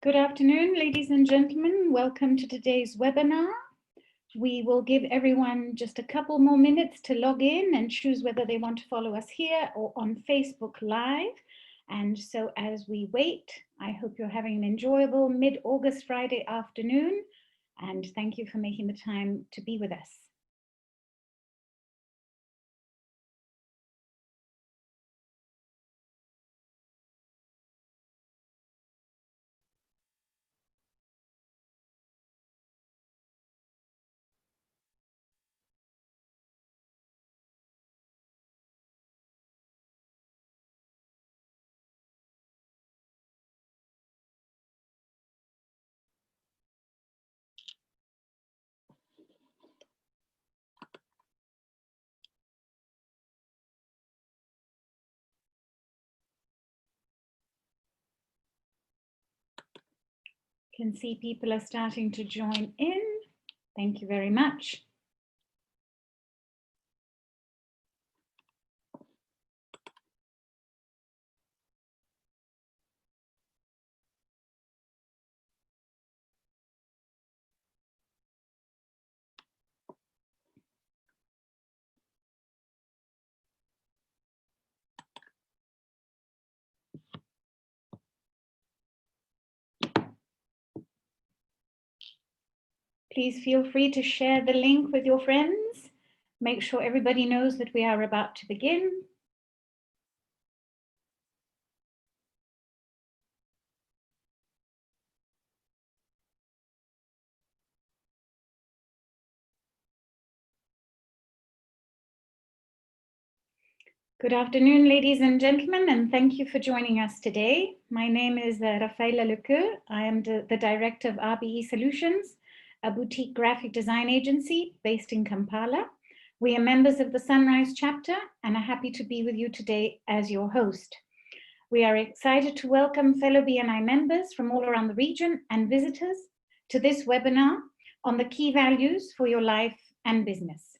Good afternoon, ladies and gentlemen. Welcome to today's webinar. We will give everyone just a couple more minutes to log in and choose whether they want to follow us here or on Facebook Live. And so as we wait, I hope you're having an enjoyable mid-August Friday afternoon. And thank you for making the time to be with us. Can see people are starting to join in. Thank you very much. Please feel free to share the link with your friends. Make sure everybody knows that we are about to begin. Good afternoon, ladies and gentlemen, and thank you for joining us today. My name is Rafaela Lecoeur. I am the director of RBE Solutions, a boutique graphic design agency based in Kampala. We are members of the Sunrise chapter and are happy to be with you today as your host. We are excited to welcome fellow BNI members from all around the region and visitors to this webinar on the key values for your life and business.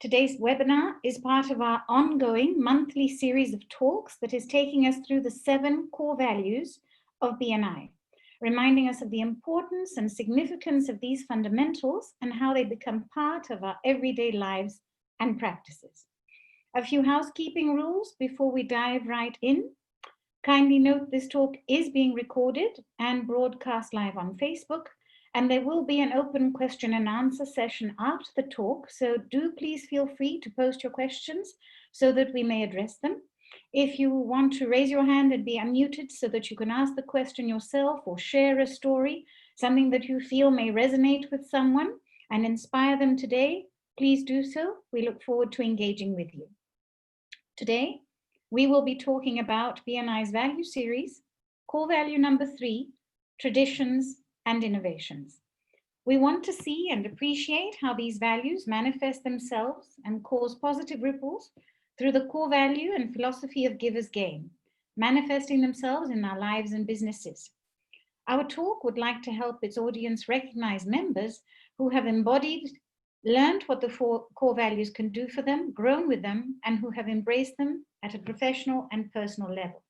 Today's webinar is part of our ongoing monthly series of talks that is taking us through the 7 core values of BNI, reminding us of the importance and significance of these fundamentals and how they become part of our everyday lives and practices. A few housekeeping rules before we dive right in. Kindly note this talk is being recorded and broadcast live on Facebook, and there will be an open question and answer session after the talk, so do please feel free to post your questions so that we may address them. If you want to raise your hand and be unmuted so that you can ask the question yourself or share a story, something that you feel may resonate with someone and inspire them today, please do so. We look forward to engaging with you. Today, we will be talking about BNI's value series, core value number 3, traditions and innovations. We want to see and appreciate how these values manifest themselves and cause positive ripples through the core value and philosophy of givers gain, manifesting themselves in our lives and businesses. Our talk would like to help its audience recognize members who have embodied, learned what the 4 core values can do for them, grown with them, and who have embraced them at a professional and personal level.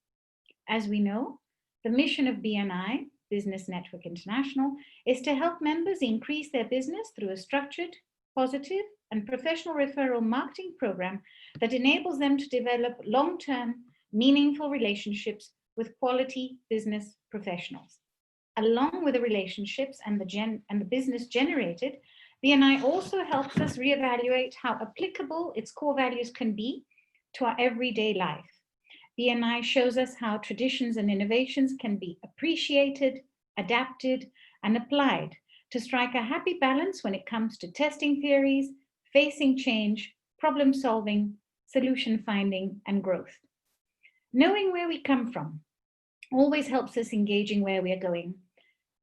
As we know, the mission of BNI, Business Network International, is to help members increase their business through a structured, positive, and professional referral marketing program that enables them to develop long-term, meaningful relationships with quality business professionals. Along with the relationships and the business generated, BNI also helps us reevaluate how applicable its core values can be to our everyday life. BNI shows us how traditions and innovations can be appreciated, adapted, and applied to strike a happy balance when it comes to testing theories, facing change, problem solving, solution finding, and growth. Knowing where we come from always helps us engaging where we are going.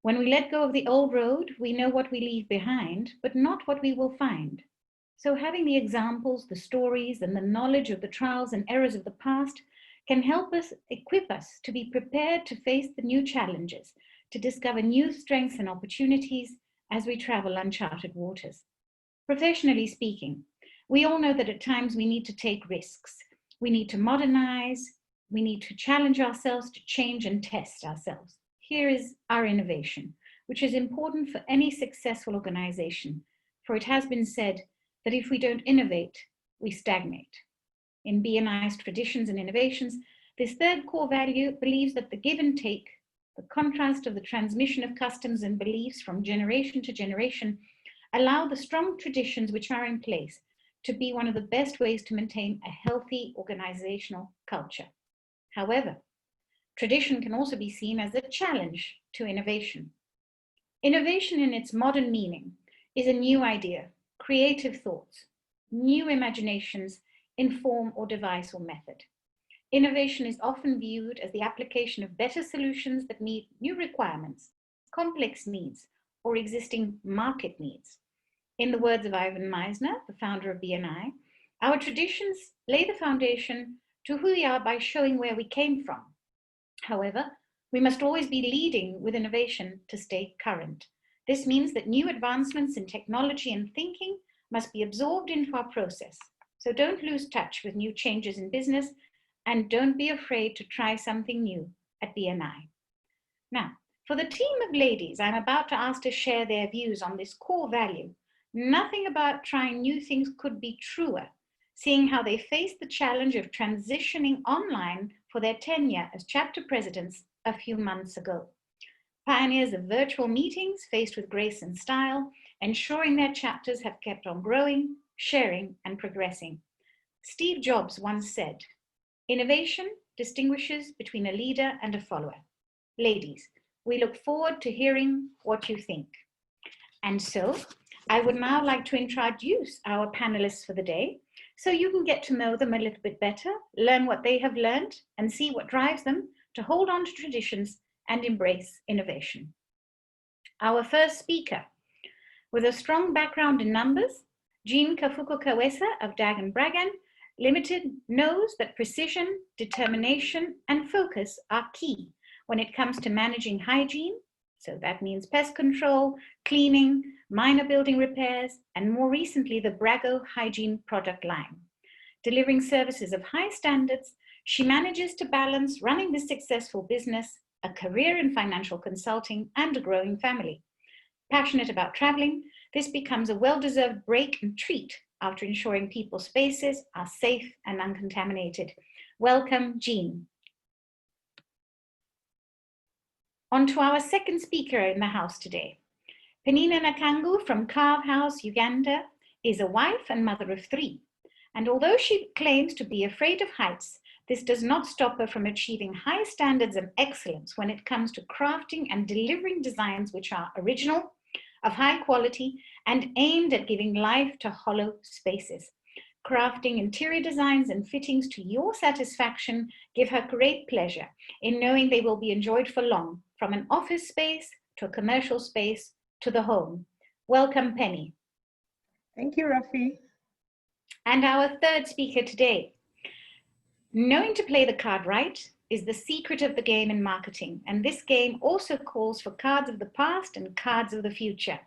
When we let go of the old road, we know what we leave behind, but not what we will find. So having the examples, the stories, and the knowledge of the trials and errors of the past can help us, equip us to be prepared to face the new challenges, to discover new strengths and opportunities as we travel uncharted waters. Professionally speaking, we all know that at times we need to take risks. We need to modernize, we need to challenge ourselves, to change and test ourselves. here is our innovation, which is important for any successful organization, for it has been said that if we don't innovate, we stagnate. In BNI's traditions and innovations, this third core value believes that the give and take, the contrast of the transmission of customs and beliefs from generation to generation, allow the strong traditions which are in place to be one of the best ways to maintain a healthy organizational culture. However, tradition can also be seen as a challenge to innovation. Innovation in its modern meaning is a new idea, creative thoughts, new imaginations in form or device or method. Innovation is often viewed as the application of better solutions that meet new requirements, complex needs, or existing market needs. In the words of Ivan Meisner, the founder of BNI, our traditions lay the foundation to who we are by showing where we came from. However, we must always be leading with innovation to stay current. This means that new advancements in technology and thinking must be absorbed into our process. So don't lose touch with new changes in business, and don't be afraid to try something new at BNI. Now, for the team of ladies I'm about to ask to share their views on this core value, nothing about trying new things could be truer, seeing how they faced the challenge of transitioning online for their tenure as chapter presidents a few months ago. Pioneers of virtual meetings faced with grace and style, ensuring their chapters have kept on growing, sharing, and progressing. Steve Jobs once said, "Innovation distinguishes between a leader and a follower." Ladies, we look forward to hearing what you think. And so, I would now like to introduce our panelists for the day, so you can get to know them a little bit better, learn what they have learned, and see what drives them to hold on to traditions and embrace innovation. Our first speaker, with a strong background in numbers, Jean Kafuko Kawesa of Dagan Bragan Limited knows that precision, determination, and focus are key when it comes to managing hygiene. So that means pest control, cleaning, minor building repairs, and more recently, the Brago hygiene product line. Delivering services of high standards, she manages to balance running this successful business, a career in financial consulting, and a growing family. Passionate about traveling, this becomes a well-deserved break and treat after ensuring people's spaces are safe and uncontaminated. Welcome, Jean. On to our second speaker in the house today. Penina Nakangu from Carve House, Uganda, is a wife and mother of 3. And although she claims to be afraid of heights, this does not stop her from achieving high standards of excellence when it comes to crafting and delivering designs which are original, of high quality, and aimed at giving life to hollow spaces. Crafting interior designs and fittings to your satisfaction give her great pleasure in knowing they will be enjoyed for long, from an office space to a commercial space to the home. Welcome, Penny. Thank you, Rafi. And our third speaker today. Knowing to play the card right is the secret of the game in marketing. And this game also calls for cards of the past and cards of the future.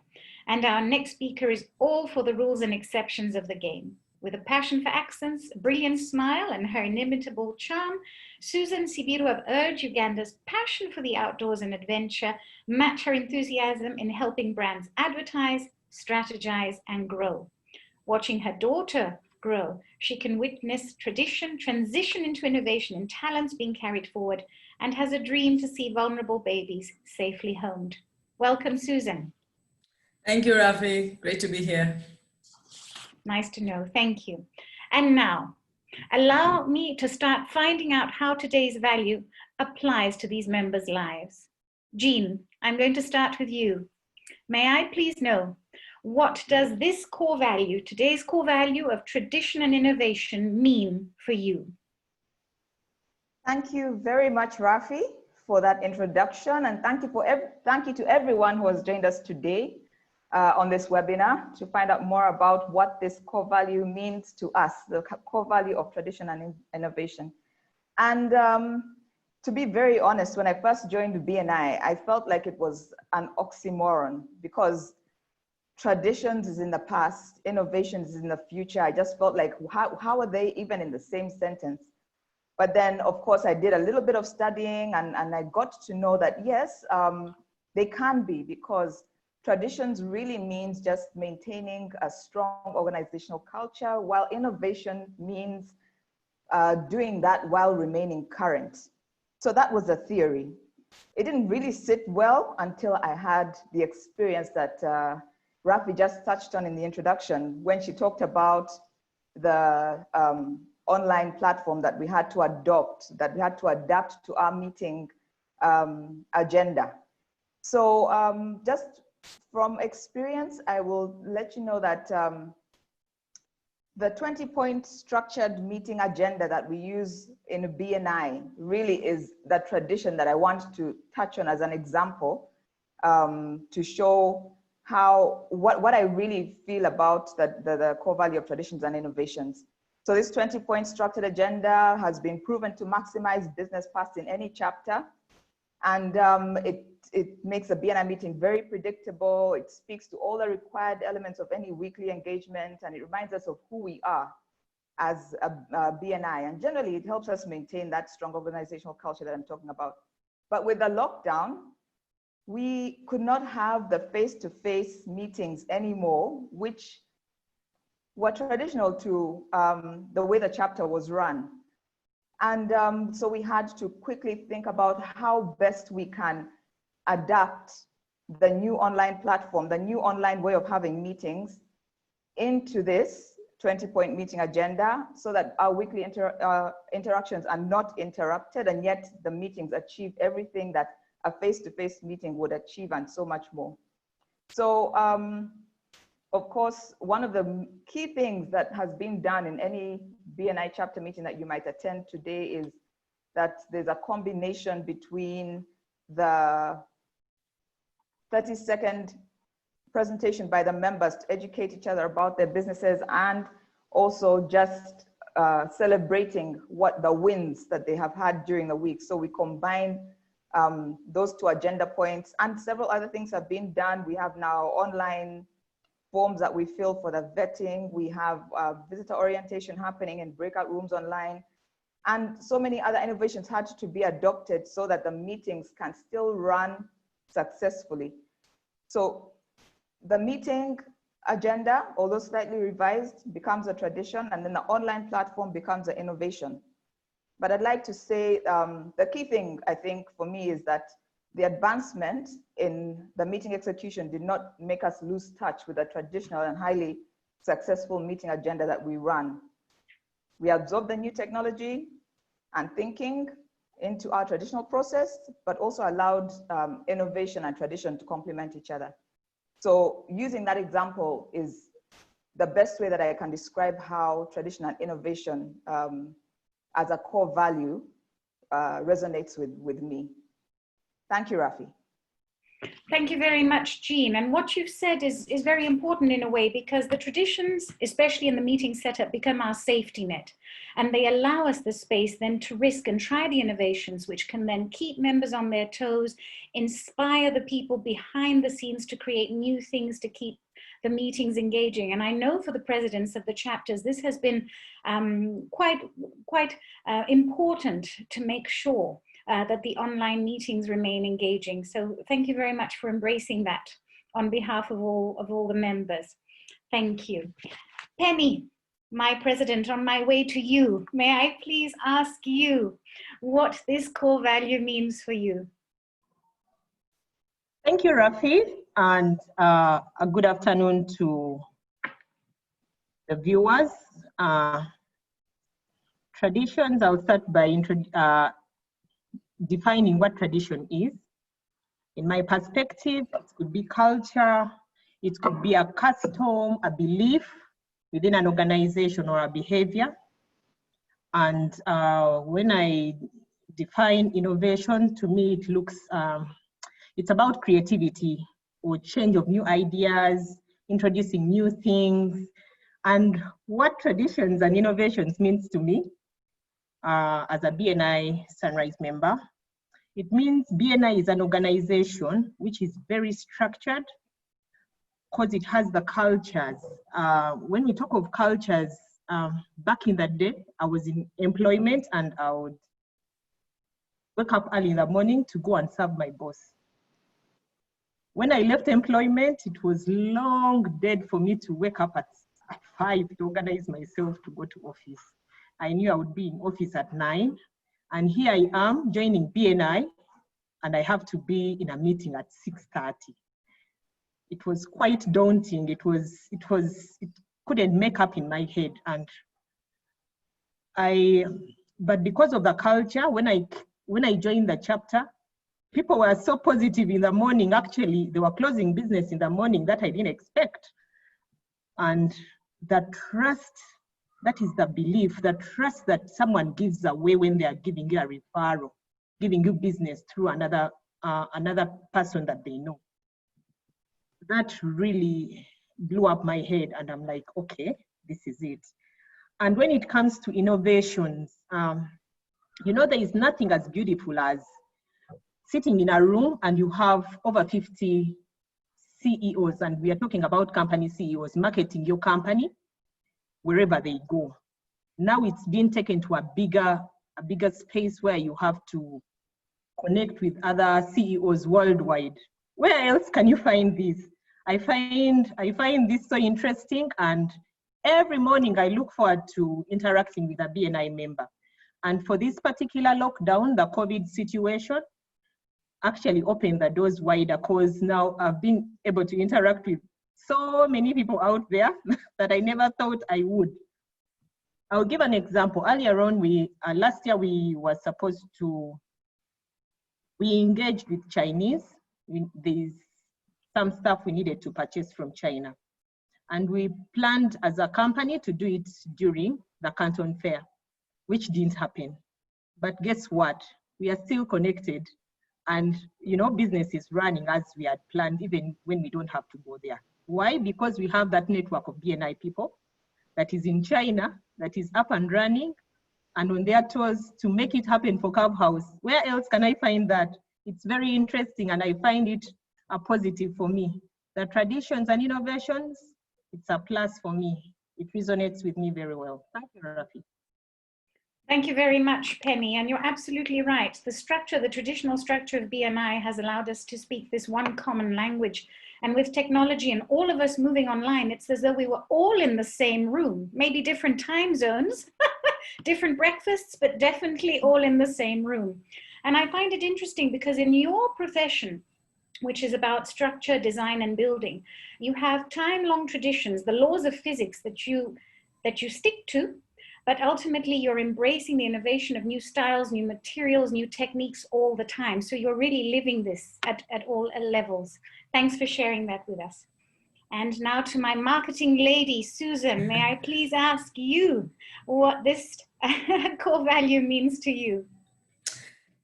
And our next speaker is all for the rules and exceptions of the game. With a passion for accents, a brilliant smile, and her inimitable charm, Susan Sibiru of Urge Uganda's passion for the outdoors and adventure match her enthusiasm in helping brands advertise, strategize, and grow. Watching her daughter grow, she can witness tradition transition into innovation and talents being carried forward, and has a dream to see vulnerable babies safely homed. Welcome, Susan. Thank you, Rafi. Great to be here. Nice to know. Thank you. And now, allow me to start finding out how today's value applies to these members' lives. Jean, I'm going to start with you. May I please know, what does this core value, today's core value of tradition and innovation, mean for you? Thank you very much, Rafi, for that introduction, and thank you to everyone who has joined us today on this webinar to find out more about what this core value means to us, the core value of tradition and innovation. And to be very honest, when I first joined BNI, I felt like it was an oxymoron, because traditions is in the past, innovations is in the future. I just felt like, how are they even in the same sentence? But then, of course, I did a little bit of studying and I got to know that, yes, they can be, because traditions really means just maintaining a strong organizational culture, while innovation means doing that while remaining current. So that was the theory. It didn't really sit well until I had the experience that Rafi just touched on in the introduction, when she talked about the online platform that we had to adopt, that we had to adapt to our meeting agenda. So just from experience, I will let you know that the 20-point structured meeting agenda that we use in BNI really is the tradition that I want to touch on as an example to show how, what I really feel about the core value of traditions and innovations. So this 20-point structured agenda has been proven to maximize business paths in any chapter. And it makes a BNI meeting very predictable. It speaks to all the required elements of any weekly engagement, and it reminds us of who we are as a BNI. And generally, it helps us maintain that strong organizational culture that I'm talking about. But with the lockdown, we could not have the face-to-face meetings anymore, which were traditional to the way the chapter was run. And so we had to quickly think about how best we can adapt the new online platform, the new online way of having meetings into this 20-point meeting agenda, so that our weekly interactions are not interrupted, and yet the meetings achieve everything that a face-to-face meeting would achieve and so much more. So of course, one of the key things that has been done in any BNI chapter meeting that you might attend today is that there's a combination between the 30-second presentation by the members to educate each other about their businesses, and also just celebrating what the wins that they have had during the week. So we combine those two agenda points, and several other things have been done. We have now online forms that we fill for the vetting. We have visitor orientation happening in breakout rooms online. And so many other innovations had to be adopted so that the meetings can still run successfully. So the meeting agenda, although slightly revised, becomes a tradition, and then the online platform becomes an innovation. But I'd like to say the key thing, I think, for me is that the advancement in the meeting execution did not make us lose touch with the traditional and highly successful meeting agenda that we run. We absorbed the new technology and thinking into our traditional process, but also allowed innovation and tradition to complement each other. So using that example is the best way that I can describe how tradition and innovation as a core value resonates with me. Thank you, Rafi. Thank you very much, Jean. And what you've said is very important in a way, because the traditions, especially in the meeting setup, become our safety net. And they allow us the space then to risk and try the innovations, which can then keep members on their toes, inspire the people behind the scenes to create new things to keep the meetings engaging. And I know for the presidents of the chapters, this has been quite important to make sure that the online meetings remain engaging. So thank you very much for embracing that on behalf of all the members. Thank you. Penny, my president, on my way to you, may I please ask you what this core value means for you? Thank you, Rafi, and a good afternoon to the viewers. Traditions, I'll start by defining what tradition is. In my perspective, it could be culture, it could be a custom, a belief within an organization or a behavior. And when I define innovation, to me it looks, it's about creativity or change of new ideas, introducing new things. And what traditions and innovations means to me, as a BNI Sunrise member, it means BNI is an organization which is very structured because it has the cultures. When we talk of cultures, back in that day, I was in employment and I would wake up early in the morning to go and serve my boss. When I left employment, it was long dead for me to wake up at 5 to organize myself to go to office. I knew I would be in office at 9, and here I am joining BNI, and I have to be in a meeting at 6:30. It was quite daunting. It couldn't make up in my head, but because of the culture, when I joined the chapter, people were so positive in the morning. Actually, they were closing business in the morning that I didn't expect. And the trust, that is the belief, the trust that someone gives away when they are giving you a referral, giving you business through another person that they know. That really blew up my head, and I'm like, okay, this is it. And when it comes to innovations, there is nothing as beautiful as sitting in a room and you have over 50 CEOs, and we are talking about company CEOs, marketing your company wherever they go. Now it's been taken to a bigger space where you have to connect with other CEOs worldwide. Where else can you find this? I find this so interesting, and every morning I look forward to interacting with a BNI member. And for this particular lockdown, the COVID situation actually opened the doors wider, because now I've been able to interact with so many people out there that I never thought I would. I'll give an example. Earlier on, last year we engaged with Chinese. There's some stuff we needed to purchase from China. And we planned as a company to do it during the Canton Fair, which didn't happen. But guess what? We are still connected, and business is running as we had planned, even when we don't have to go there. Why? Because we have that network of BNI people that is in China, that is up and running and on their toes to make it happen for Clubhouse. Where else can I find that? It's very interesting, and I find it a positive for me. The traditions and innovations, it's a plus for me. It resonates with me very well. Thank you, Rafi. Thank you very much, Penny. And you're absolutely right. The traditional structure of BNI has allowed us to speak this one common language. And with technology and all of us moving online, it's as though we were all in the same room, maybe different time zones, different breakfasts, but definitely all in the same room. And I find it interesting because in your profession, which is about structure, design, and building, you have time-long traditions, the laws of physics that you stick to, but ultimately you're embracing the innovation of new styles, new materials, new techniques all the time. So you're really living this at all levels. Thanks for sharing that with us. And now to my marketing lady, Susan, may I please ask you what this core value means to you?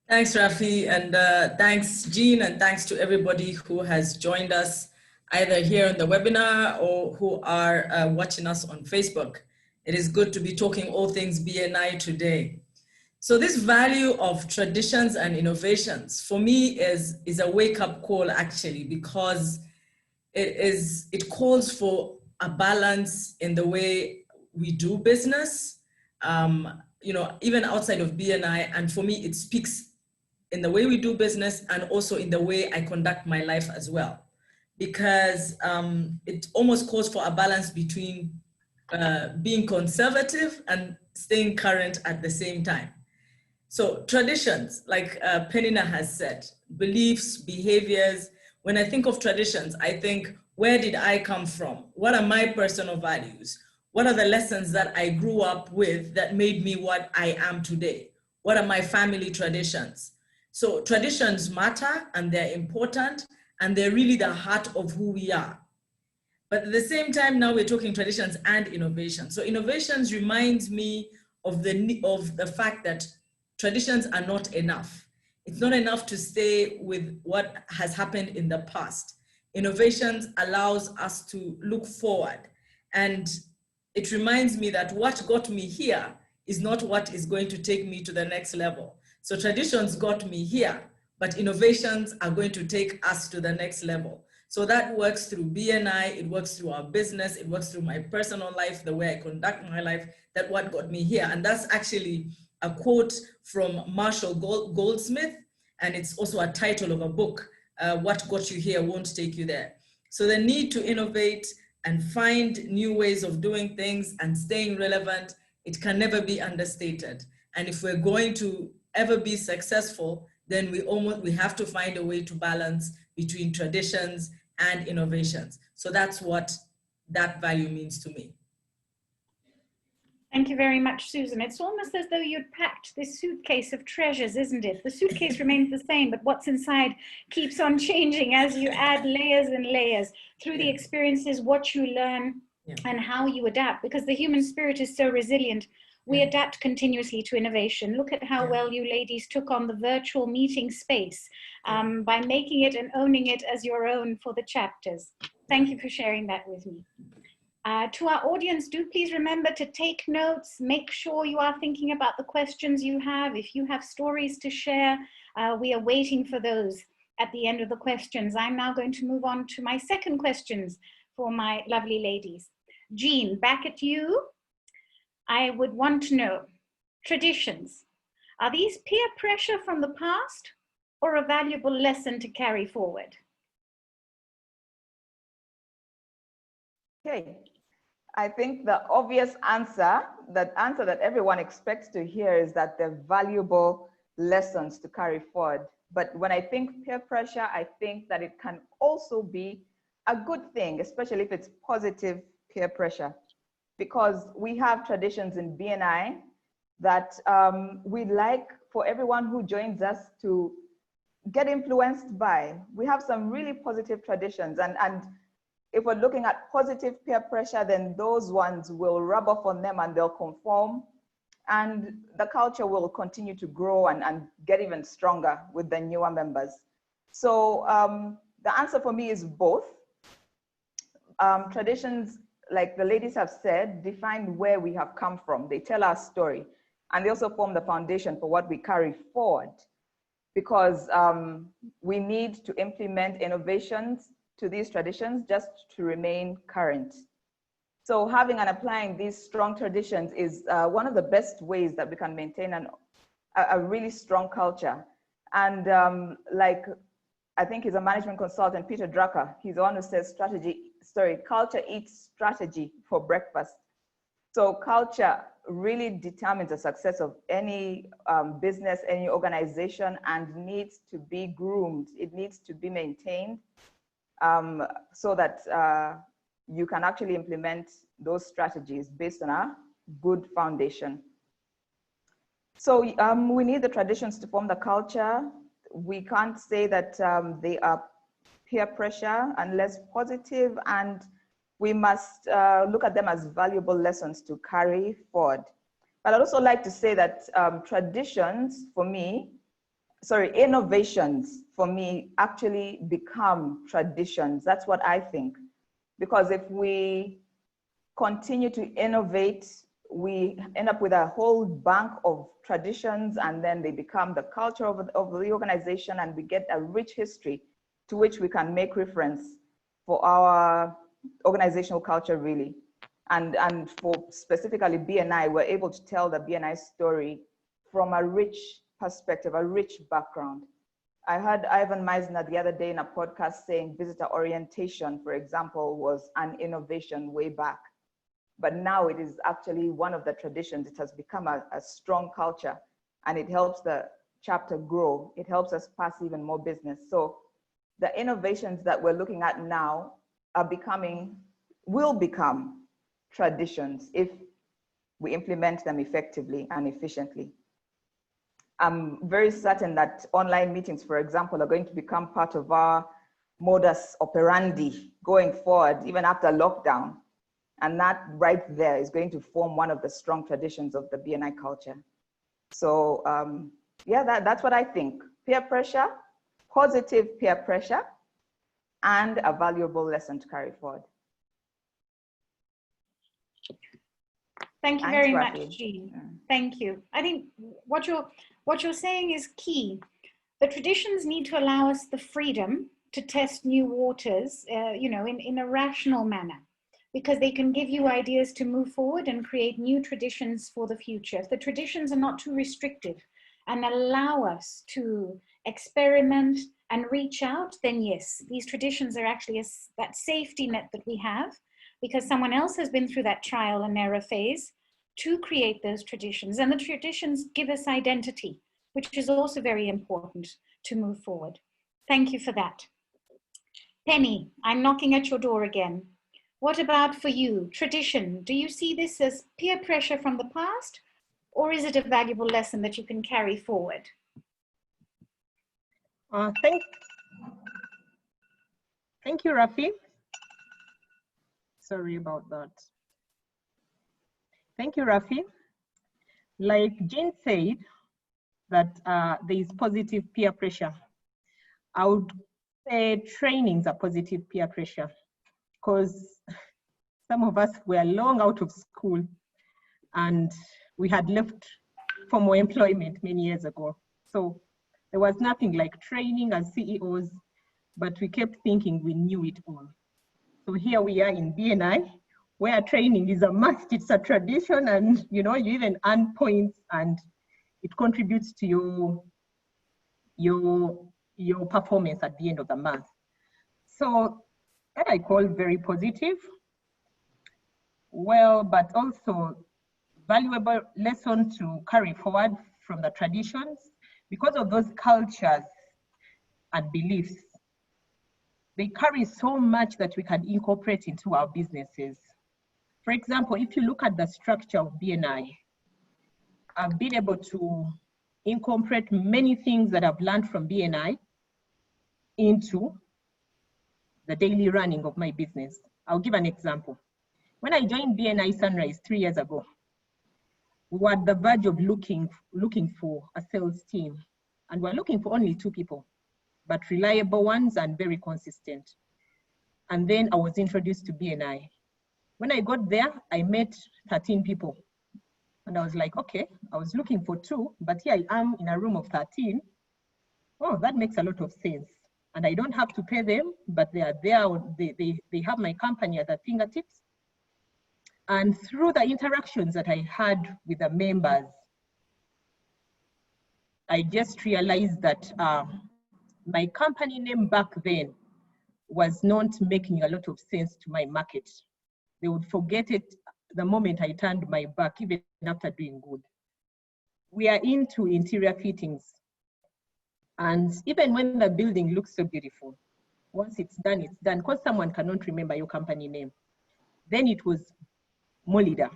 Thanks, Rafi, and thanks, Jean, and thanks to everybody who has joined us either here on the webinar or who are watching us on Facebook. It is good to be talking all things BNI today. So this value of traditions and innovations for me is a wake-up call, actually, because it calls for a balance in the way we do business, even outside of BNI. And for me, it speaks in the way we do business and also in the way I conduct my life as well, because it almost calls for a balance between being conservative and staying current at the same time. So traditions, like Penina has said, beliefs, behaviors. When I think of traditions, I think, where did I come from? What are my personal values? What are the lessons that I grew up with that made me what I am today? What are my family traditions? So traditions matter, and they're important, and they're really the heart of who we are. But at the same time, now we're talking traditions and innovation. So innovations reminds me of the fact that traditions are not enough. It's not enough to stay with what has happened in the past. Innovations allows us to look forward. And it reminds me that what got me here is not what is going to take me to the next level. So traditions got me here, but innovations are going to take us to the next level. So that works through BNI, it works through our business, it works through my personal life, the way I conduct my life, that what got me here. And that's actually a quote from Marshall Goldsmith, and it's also a title of a book, What Got You Here Won't Take You There. So the need to innovate and find new ways of doing things and staying relevant, it can never be understated. And if we're going to ever be successful, then we have to find a way to balance between traditions and innovations. So that's what that value means to me. Thank you very much, Susan. It's almost as though you'd packed this suitcase of treasures, isn't it? The suitcase remains the same, but what's inside keeps on changing as you add layers and layers through the experiences, what you learn, and how you adapt, because the human spirit is so resilient. We adapt continuously to innovation. Look at how well you ladies took on the virtual meeting space by making it and owning it as your own for the chapters. Thank you for sharing that with me. To our audience, do please remember to take notes. Make sure you are thinking about the questions you have. If you have stories to share, we are waiting for those at the end of the questions. I'm now going to move on to my second questions for my lovely ladies. Jean, back at you. I would want to know, traditions, are these peer pressure from the past or a valuable lesson to carry forward? Okay, I think the obvious answer, that everyone expects to hear, is that they're valuable lessons to carry forward. But when I think peer pressure, I think that it can also be a good thing, especially if it's positive peer pressure, because we have traditions in BNI that we'd like for everyone who joins us to get influenced by. We have some really positive traditions, and if we're looking at positive peer pressure, then those ones will rub off on them and they'll conform, and the culture will continue to grow and get even stronger with the newer members. So the answer for me is both. Traditions, like the ladies have said, define where we have come from. They tell our story, and they also form the foundation for what we carry forward, because we need to implement innovations to these traditions just to remain current. So having and applying these strong traditions is one of the best ways that we can maintain a really strong culture. And like, I think he's a management consultant, Peter Drucker, he's the one who says culture eats strategy for breakfast. So culture really determines the success of any business, any organization, and needs to be groomed. It needs to be maintained so that you can actually implement those strategies based on a good foundation. So we need the traditions to form the culture. We can't say that they are peer pressure unless positive, and we must look at them as valuable lessons to carry forward. But I'd also like to say that innovations for me actually become traditions. That's what I think. Because if we continue to innovate, we end up with a whole bank of traditions, and then they become the culture of the organization, and we get a rich history to which we can make reference for our organizational culture, really. And for specifically BNI, we're able to tell the BNI story from a rich perspective, a rich background. I heard Ivan Meisner the other day in a podcast saying visitor orientation, for example, was an innovation way back. But now it is actually one of the traditions. It has become a strong culture, and it helps the chapter grow. It helps us pass even more business. So the innovations that we're looking at now will become traditions if we implement them effectively and efficiently. I'm very certain that online meetings, for example, are going to become part of our modus operandi going forward, even after lockdown. And that right there is going to form one of the strong traditions of the BNI culture. So yeah, that's what I think. Peer pressure, positive peer pressure, and a valuable lesson to carry forward. Thank you very much, Jean. Thank you. I think what you're saying is key. The traditions need to allow us the freedom to test new waters, you know, in a rational manner, because they can give you ideas to move forward and create new traditions for the future. If the traditions are not too restrictive and allow us to experiment and reach out, then yes, these traditions are actually that safety net that we have, because someone else has been through that trial and error phase to create those traditions. And the traditions give us identity, which is also very important to move forward. Thank you for that. Penny, I'm knocking at your door again. What about for you? Tradition, do you see this as peer pressure from the past, or is it a valuable lesson that you can carry forward? Thank you, Rafi. Sorry about that. Thank you, Rafi. Like Jean said, that there is positive peer pressure. I would say trainings are positive peer pressure, because some of us were long out of school and we had left formal employment many years ago. So there was nothing like training as CEOs, but we kept thinking we knew it all. So here we are in BNI, where training is a must, it's a tradition, and you know, you even earn points and it contributes to your performance at the end of the month. So that I call very positive. Well, but also valuable lesson to carry forward from the traditions, because of those cultures and beliefs. They carry so much that we can incorporate into our businesses. For example, if you look at the structure of BNI, I've been able to incorporate many things that I've learned from BNI into the daily running of my business. I'll give an example. When I joined BNI Sunrise 3 years ago, we were at the verge of looking for a sales team, and we're looking for only 2 people, but reliable ones and very consistent. And then I was introduced to BNI. When I got there, I met 13 people. And I was like, okay, I was looking for 2, but here I am in a room of 13. Oh, that makes a lot of sense. And I don't have to pay them, but they are there, they have my company at their fingertips. And through the interactions that I had with the members, I just realized that my company name back then was not making a lot of sense to my market. They would forget it the moment I turned my back, even after doing good. We are into interior fittings. And even when the building looks so beautiful, once it's done, because someone cannot remember your company name. Then it was Molida.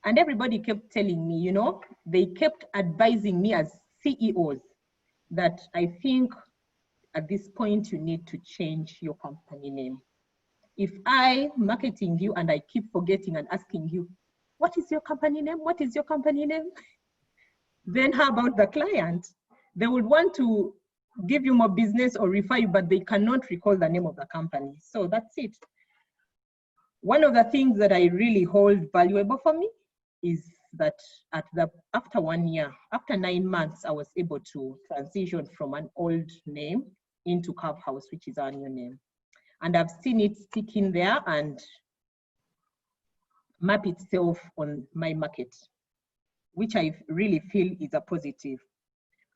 And everybody kept telling me, you know, they kept advising me as CEOs that I think at this point you need to change your company name. If I marketing you and I keep forgetting and asking you, what is your company name? What is your company name? Then how about the client? They would want to give you more business or refer you, but they cannot recall the name of the company. So that's it. One of the things that I really hold valuable for me is that after 1 year, after 9 months, I was able to transition from an old name into Curve House, which is our new name. And I've seen it stick in there and map itself on my market, which I really feel is a positive.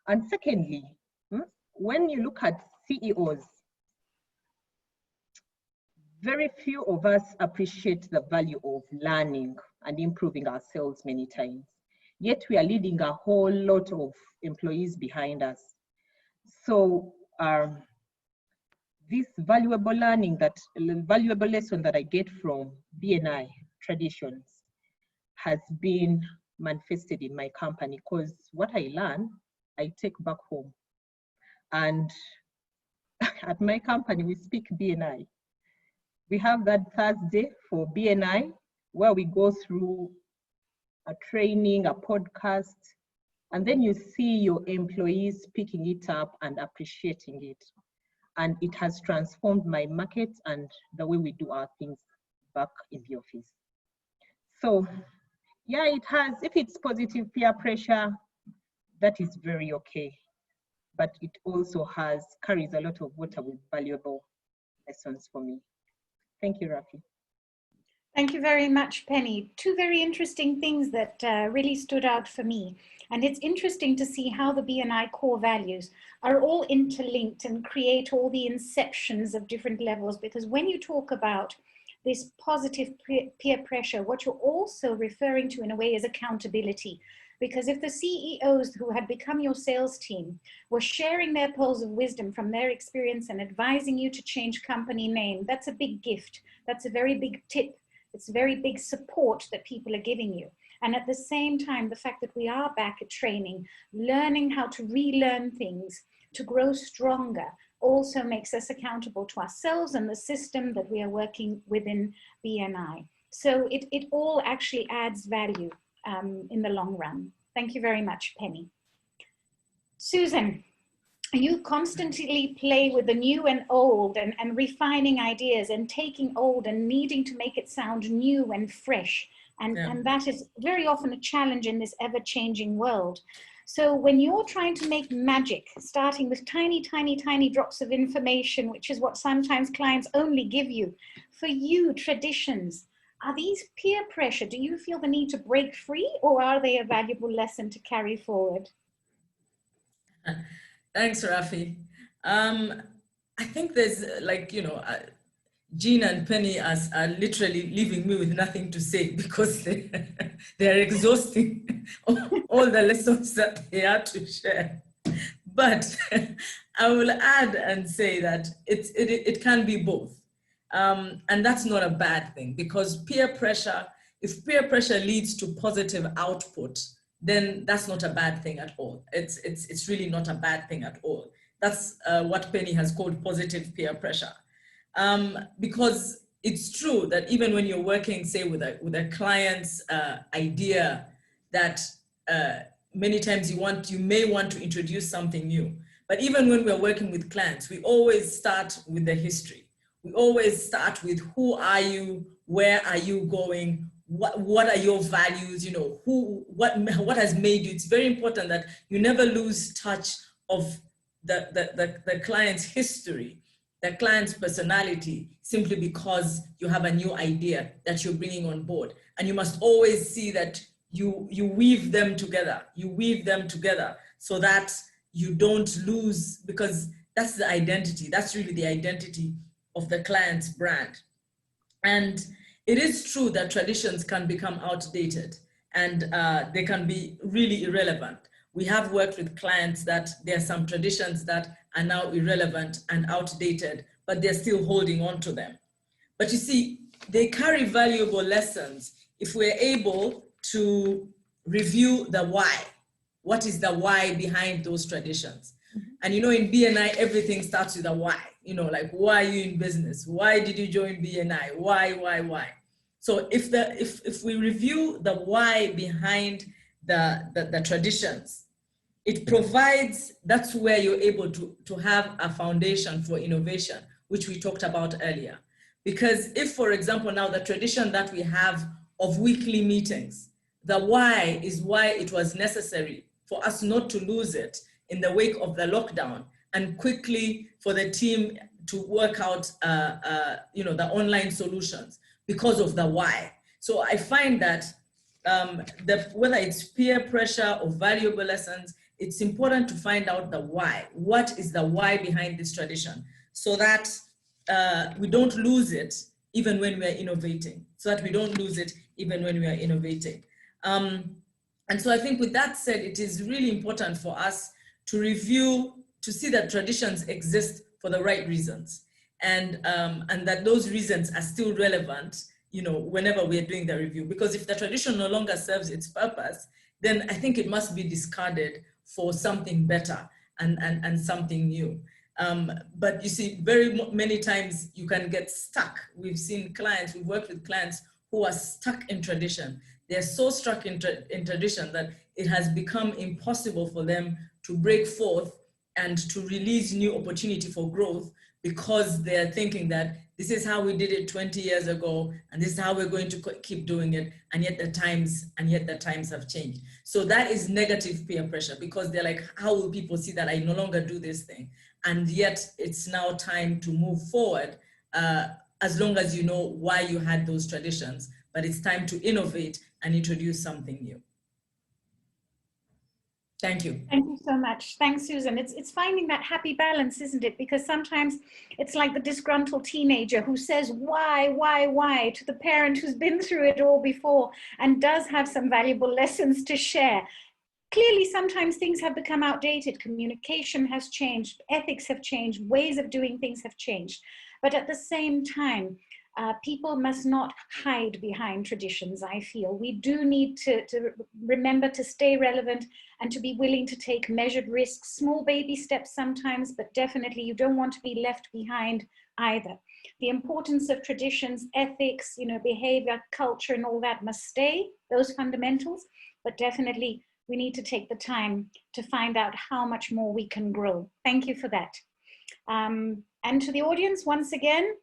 And secondly, when you look at CEOs, very few of us appreciate the value of learning and improving ourselves many times. Yet we are leading a whole lot of employees behind us. So this valuable valuable lesson that I get from BNI traditions has been manifested in my company, because what I learn, I take back home. And at my company, we speak BNI. We have that Thursday for BNI, where we go through a training, a podcast, and then you see your employees picking it up and appreciating it. And it has transformed my market and the way we do our things back in the office. So yeah, it has, if it's positive peer pressure, that is very okay. but it also carries a lot of water with valuable lessons for me. Thank you, Rafi. Thank you very much, Penny. Two very interesting things that really stood out for me. And it's interesting to see how the BNI core values are all interlinked and create all the inceptions of different levels. Because when you talk about this positive peer pressure, what you're also referring to in a way is accountability. Because if the CEOs who had become your sales team were sharing their pearls of wisdom from their experience and advising you to change company name, that's a big gift. That's a very big tip. It's very big support that people are giving you. And at the same time, the fact that we are back at training, learning how to relearn things, to grow stronger, also makes us accountable to ourselves and the system that we are working within BNI. So it all actually adds value in the long run. Thank you very much, Penny. Susan, you constantly play with the new and old and refining ideas and taking old and needing to make it sound new and fresh. And that is very often a challenge in this ever-changing world. So when you're trying to make magic, starting with tiny, tiny, tiny drops of information, which is what sometimes clients only give you, for you, traditions, are these peer pressure? Do you feel the need to break free, or are they a valuable lesson to carry forward? Thanks, Rafi. I think there's Jean and Penny are literally leaving me with nothing to say because they're exhausting all the lessons that they had to share. But I will add and say that it can be both. And that's not a bad thing, because if peer pressure leads to positive output, then that's not a bad thing at all. It's really not a bad thing at all. That's what Penny has called positive peer pressure. Because it's true that even when you're working, say, with a client's idea, that many times you may want to introduce something new. But even when we're working with clients, we always start with the history. We always start with who are you, where are you going, what are your values, you know, what has made you. It's very important that you never lose touch of the client's history, the client's personality, simply because you have a new idea that you're bringing on board. And you must always see that you weave them together. You weave them together so that you don't lose, because that's the identity. That's really the identity of the client's brand. And it is true that traditions can become outdated and they can be really irrelevant. We have worked with clients that there are some traditions that are now irrelevant and outdated, but they're still holding on to them. But you see, they carry valuable lessons if we're able to review the why. What is the why behind those traditions? And you know, in BNI, everything starts with a why. You know, like, why are you in business? Why did you join BNI? Why? So if we review the why behind the traditions, it provides, that's where you're able to have a foundation for innovation, which we talked about earlier. Because if, for example, now the tradition that we have of weekly meetings, the why is why it was necessary for us not to lose it in the wake of the lockdown, and quickly for the team to work out the online solutions because of the why. So I find that whether it's peer pressure or valuable lessons, it's important to find out the why. What is the why behind this tradition, so that we don't lose it even when we're innovating, And so I think with that said, it is really important for us to review, to see that traditions exist for the right reasons, and that those reasons are still relevant, you know, whenever we're doing the review. Because if the tradition no longer serves its purpose, then I think it must be discarded for something better and something new. But you see, very many times you can get stuck. We've worked with clients who are stuck in tradition. They're so stuck in tradition that it has become impossible for them to break forth and to release new opportunity for growth, because they're thinking that this is how we did it 20 years ago, and this is how we're going to keep doing it, and yet the times have changed. So that is negative peer pressure, because they're like, how will people see that I no longer do this thing? And yet it's now time to move forward, as long as you know why you had those traditions, but it's time to innovate and introduce something new. Thank you. Thank you so much. Thanks, Susan. It's finding that happy balance, isn't it? Because sometimes it's like the disgruntled teenager who says, why, to the parent who's been through it all before and does have some valuable lessons to share. Clearly, sometimes things have become outdated. Communication has changed, ethics have changed, ways of doing things have changed. But at the same time, people must not hide behind traditions, I feel. We do need to remember to stay relevant and to be willing to take measured risks, small baby steps sometimes, but definitely you don't want to be left behind either. The importance of traditions, ethics, behavior, culture, and all that must stay, those fundamentals, but definitely we need to take the time to find out how much more we can grow. Thank you for that. And to the audience, once again,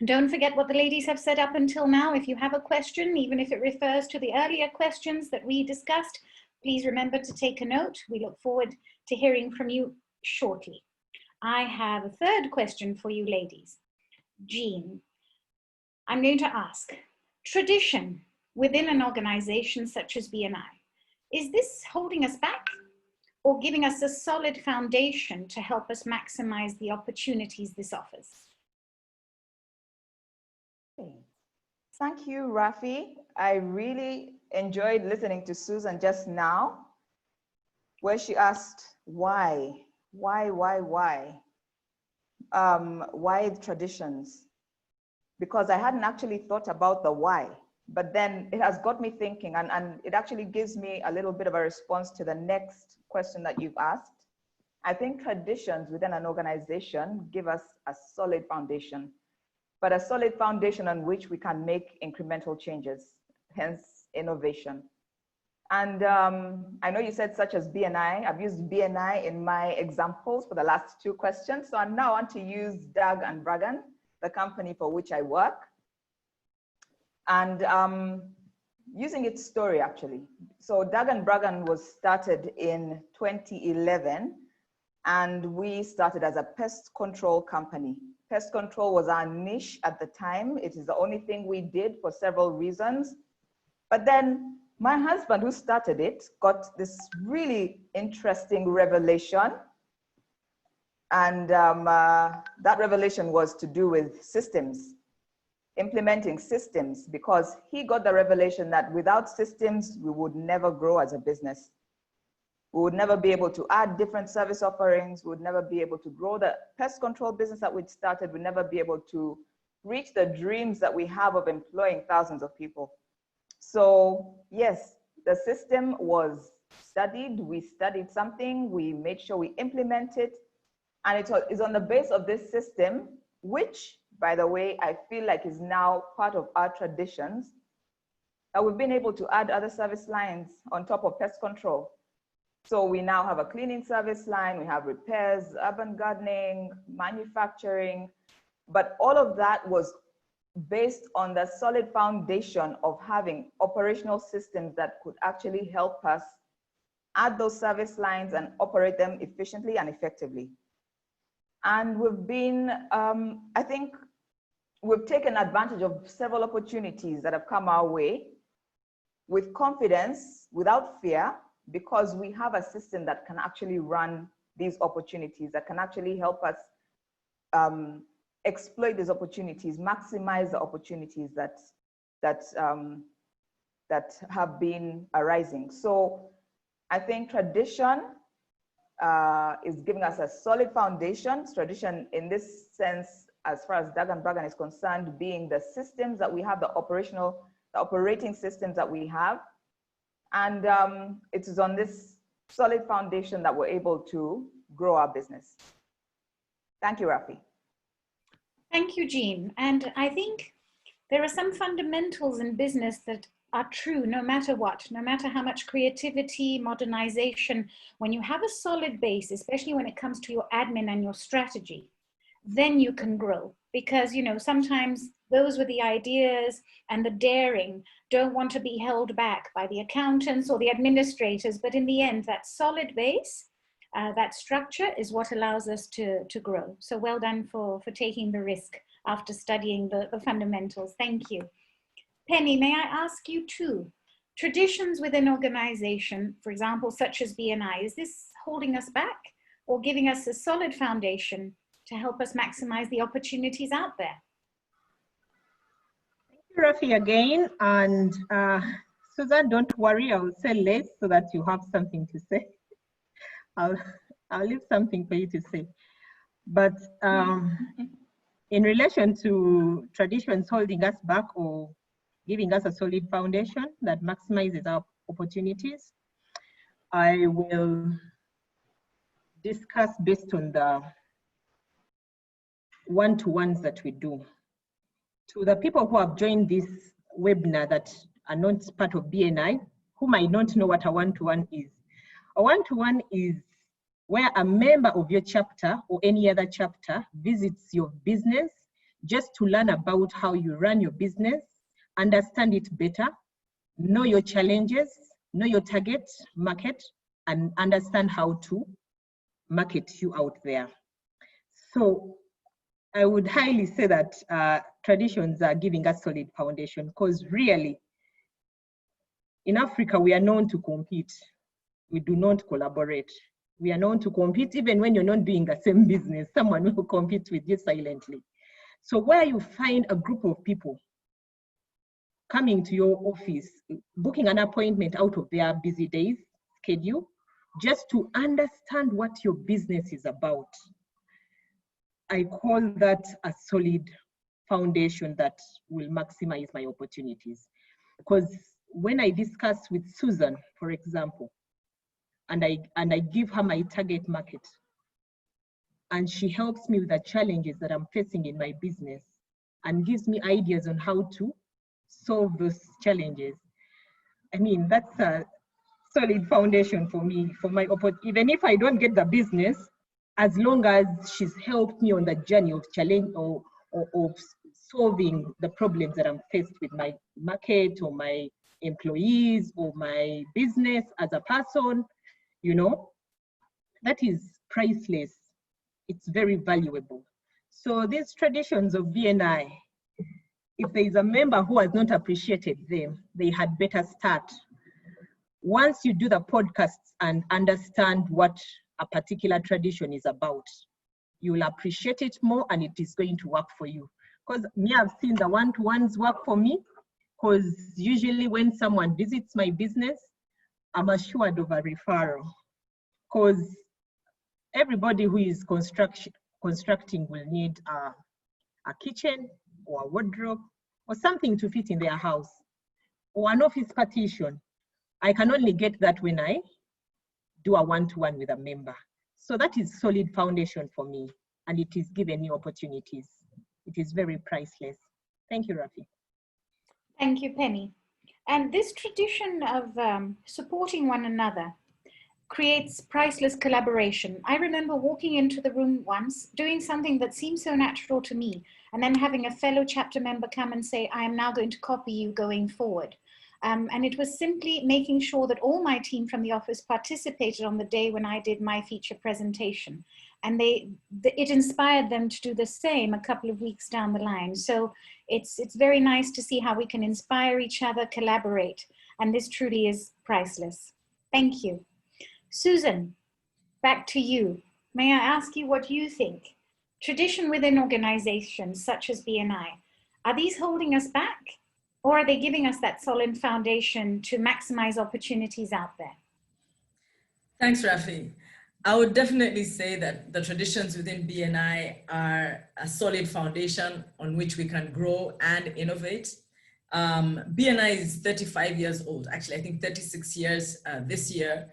don't forget what the ladies have said up until now. If you have a question, even if it refers to the earlier questions that we discussed, please remember to take a note. We look forward to hearing from you shortly. I have a third question for you ladies. Jean, I'm going to ask, tradition within an organization such as BNI, is this holding us back or giving us a solid foundation to help us maximize the opportunities this offers? Thank you, Rafi. I really enjoyed listening to Susan just now, where she asked why traditions? Because I hadn't actually thought about the why, but then it has got me thinking, and it actually gives me a little bit of a response to the next question that you've asked. I think traditions within an organization give us a solid foundation, but a solid foundation on which we can make incremental changes, hence innovation. And I know you said such as BNI. I've used BNI in my examples for the last two questions. So I now want to use Doug and Bragan, the company for which I work, and using its story actually. So Doug and Bragan was started in 2011, and we started as a pest control company. Pest control was our niche at the time. It is the only thing we did for several reasons. But then my husband, who started it, got this really interesting revelation. And that revelation was to do with systems, implementing systems, because he got the revelation that without systems, we would never grow as a business. We would never be able to add different service offerings. We would never be able to grow the pest control business that we'd started. We'd never be able to reach the dreams that we have of employing thousands of people. So yes, the system was studied. We studied something. We made sure we implement it. And it is on the base of this system, which, by the way, I feel like is now part of our traditions, that we've been able to add other service lines on top of pest control. So we now have a cleaning service line, we have repairs, urban gardening, manufacturing, but all of that was based on the solid foundation of having operational systems that could actually help us add those service lines and operate them efficiently and effectively. And we've been, I think we've taken advantage of several opportunities that have come our way with confidence, without fear, because we have a system that can actually run these opportunities, that can actually help us exploit these opportunities, maximize the opportunities that have been arising. So I think tradition is giving us a solid foundation. Tradition in this sense, as far as Doug and Bragan is concerned, being the systems that we have, the operating systems that we have. And it is on this solid foundation that we're able to grow our business. Thank you, Rafi. Thank you, Jean. And I think there are some fundamentals in business that are true no matter what, no matter how much creativity, modernization. When you have a solid base, especially when it comes to your admin and your strategy, then you can grow. Because, you know, sometimes those with the ideas and the daring don't want to be held back by the accountants or the administrators, but in the end, that solid base, that structure is what allows us to grow. So well done for taking the risk after studying the fundamentals. Thank you. Penny, may I ask you too, traditions within organization, for example, such as BNI, is this holding us back or giving us a solid foundation to help us maximize the opportunities out there? Thank you, Rafi, again. And Susan, don't worry, I will say less so that you have something to say. I'll leave something for you to say. But in relation to traditions holding us back or giving us a solid foundation that maximizes our opportunities, I will discuss based on the one-to-ones that we do. To the people who have joined this webinar that are not part of BNI, who might not know what a one-to-one is. A one-to-one is where a member of your chapter or any other chapter visits your business just to learn about how you run your business, understand it better, know your challenges, know your target market, and understand how to market you out there. So I would highly say that traditions are giving us solid foundation, because really, in Africa, we are known to compete. We do not collaborate. We are known to compete, even when you're not doing the same business, someone will compete with you silently. So where you find a group of people coming to your office, booking an appointment out of their busy days schedule, just to understand what your business is about, I call that a solid foundation that will maximize my opportunities. Because when I discuss with Susan, for example, and I give her my target market, and she helps me with the challenges that I'm facing in my business and gives me ideas on how to solve those challenges. I mean, that's a solid foundation for me, for my even if I don't get the business, as long as she's helped me on the journey of challenge or of solving the problems that I'm faced with my market or my employees or my business as a person, you know, that is priceless. It's very valuable. So these traditions of BNI, if there is a member who has not appreciated them, they had better start. Once you do the podcasts and understand what a particular tradition is about, you will appreciate it more and it is going to work for you. Because me, I've seen the one-to-ones work for me, because usually when someone visits my business, I'm assured of a referral. Because everybody who is constructing will need a kitchen or a wardrobe or something to fit in their house or an office partition. I can only get that when I do a one-to-one with a member. So that is solid foundation for me, and it is given me opportunities. It is very priceless. Thank you, Rafi. Thank you, Penny. And this tradition of supporting one another creates priceless collaboration. I remember walking into the room once, doing something that seemed so natural to me, and then having a fellow chapter member come and say, I am now going to copy you going forward. And it was simply making sure that all my team from the office participated on the day when I did my feature presentation. And it inspired them to do the same a couple of weeks down the line. So it's very nice to see how we can inspire each other, collaborate. And this truly is priceless. Thank you. Susan, back to you. May I ask you what you think? Tradition within organizations such as BNI, are these holding us back? Or are they giving us that solid foundation to maximize opportunities out there? Thanks, Rafi. I would definitely say that the traditions within BNI are a solid foundation on which we can grow and innovate. BNI is 35 years old, actually, I think 36 years this year,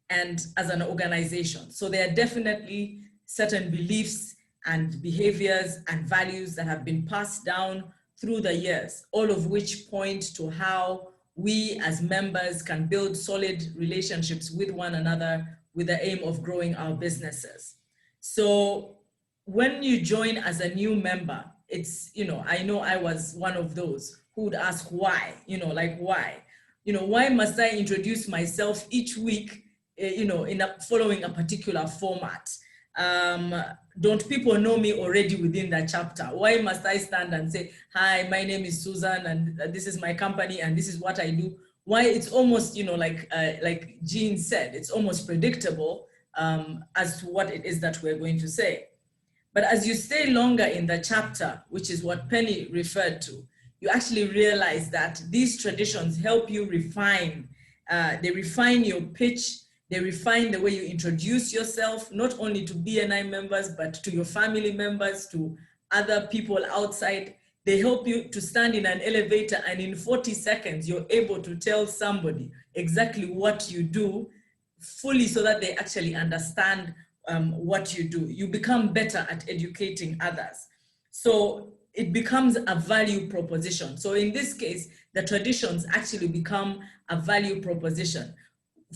and as an organization. So there are definitely certain beliefs and behaviors and values that have been passed down through the years, all of which point to how we as members can build solid relationships with one another with the aim of growing our businesses. So when you join as a new member, it's, you know I was one of those who would ask why, like why? Why must I introduce myself each week, following a particular format? Don't people know me already within that chapter? Why must I stand and say, hi, my name is Susan, and this is my company, and this is what I do? Why? It's almost, like Jean said, it's almost predictable as to what it is that we're going to say. But as you stay longer in the chapter, which is what Penny referred to, you actually realize that these traditions help you refine. They refine your pitch. They refine the way you introduce yourself, not only to BNI members, but to your family members, to other people outside. They help you to stand in an elevator, and in 40 seconds, you're able to tell somebody exactly what you do fully, so that they actually understand what you do. You become better at educating others. So it becomes a value proposition. So in this case, the traditions actually become a value proposition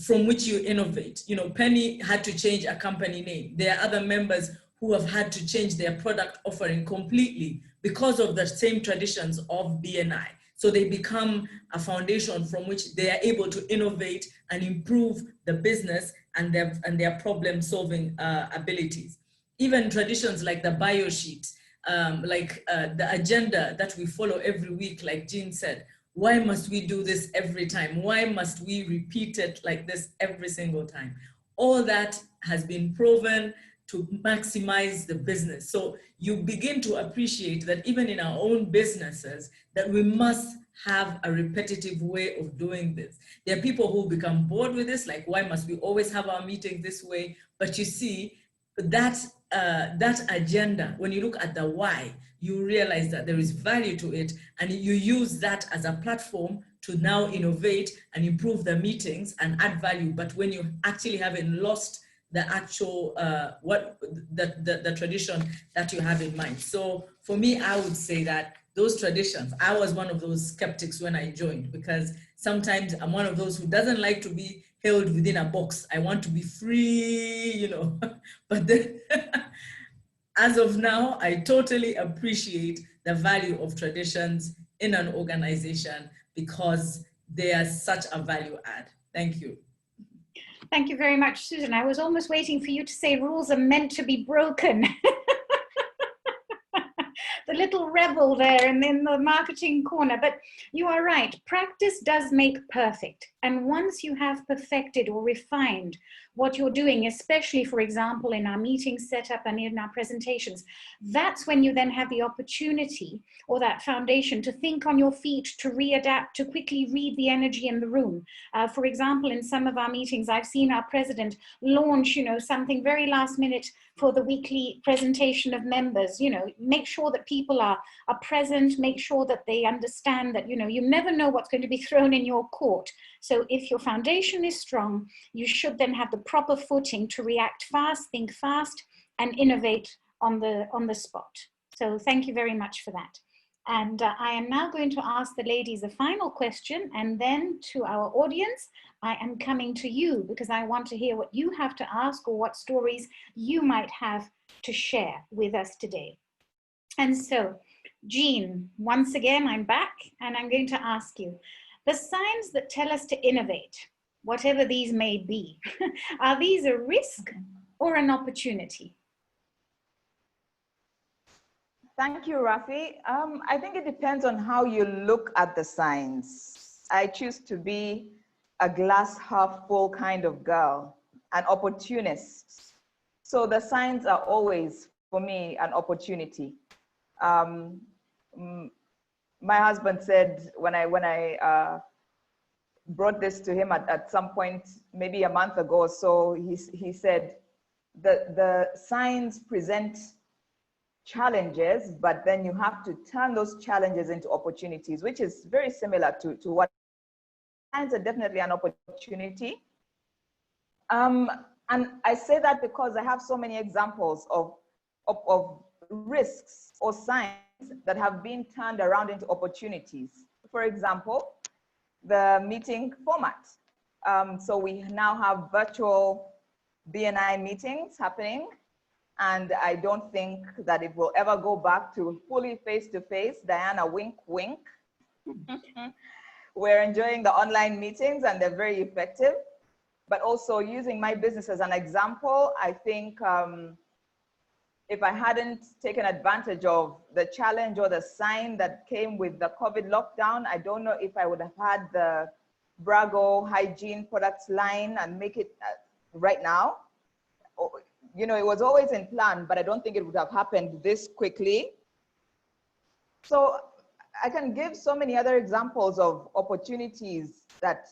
from which you innovate. Penny had to change a company name. There are other members who have had to change their product offering completely because of the same traditions of BNI. So they become a foundation from which they are able to innovate and improve the business and their problem-solving abilities. Even traditions like the bio sheet, the agenda that we follow every week, like Jean said. Why must we do this every time? Why must we repeat it like this every single time? All that has been proven to maximize the business. So you begin to appreciate that even in our own businesses, that we must have a repetitive way of doing this. There are people who become bored with this, like, why must we always have our meetings this way? But you see, that agenda, when you look at the why, you realize that there is value to it, and you use that as a platform to now innovate and improve the meetings and add value. But when you actually haven't lost the actual the tradition that you have in mind. So for me, I would say that those traditions, I was one of those skeptics when I joined, because sometimes I'm one of those who doesn't like to be held within a box. I want to be free, but then as of now, I totally appreciate the value of traditions in an organization because they are such a value add. Thank you. Thank you very much, Susan. I was almost waiting for you to say rules are meant to be broken. The little rebel there and in the marketing corner. But you are right, practice does make perfect. And once you have perfected or refined what you're doing, especially, for example, in our meeting setup and in our presentations, that's when you then have the opportunity or that foundation to think on your feet, to readapt, to quickly read the energy in the room. For example, in some of our meetings, I've seen our president launch, something very last minute for the weekly presentation of members. Make sure that people are present, make sure that they understand that, you never know what's going to be thrown in your court. So if your foundation is strong, you should then have the proper footing to react fast, think fast, and innovate on the spot. So thank you very much for that. And I am now going to ask the ladies a final question, and then to our audience, I am coming to you because I want to hear what you have to ask or what stories you might have to share with us today. And so, Jean, once again, I'm back and I'm going to ask you, the signs that tell us to innovate, whatever these may be, are these a risk or an opportunity? Thank you, Rafi. I think it depends on how you look at the signs. I choose to be a glass half full kind of girl, an opportunist. So the signs are always, for me, an opportunity. My husband said when I brought this to him at some point, maybe a month ago or so, he said the signs present challenges, but then you have to turn those challenges into opportunities, which is very similar to what signs are definitely an opportunity. And I say that because I have so many examples of risks or signs that have been turned around into opportunities. For example, the meeting format. So we now have virtual BNI meetings happening. And I don't think that it will ever go back to fully face-to-face. Diana, wink, wink. We're enjoying the online meetings and they're very effective. But also using my business as an example, I think if I hadn't taken advantage of the challenge or the sign that came with the COVID lockdown, I don't know if I would have had the Brago hygiene products line and make it right now. You know, it was always in plan, but I don't think it would have happened this quickly. So I can give so many other examples of opportunities that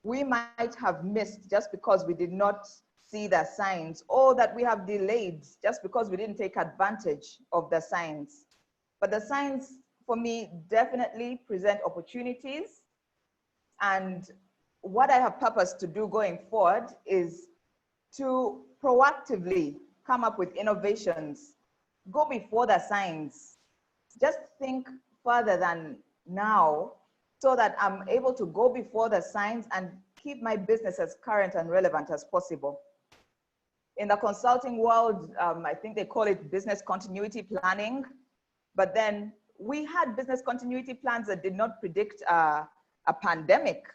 we might have missed just because we did not see the signs, or that we have delayed just because we didn't take advantage of the signs. But the signs, for me, definitely present opportunities. And what I have purpose to do going forward is to proactively come up with innovations, go before the signs, just think further than now so that I'm able to go before the signs and keep my business as current and relevant as possible. In the consulting world, I think they call it business continuity planning, but then we had business continuity plans that did not predict a pandemic,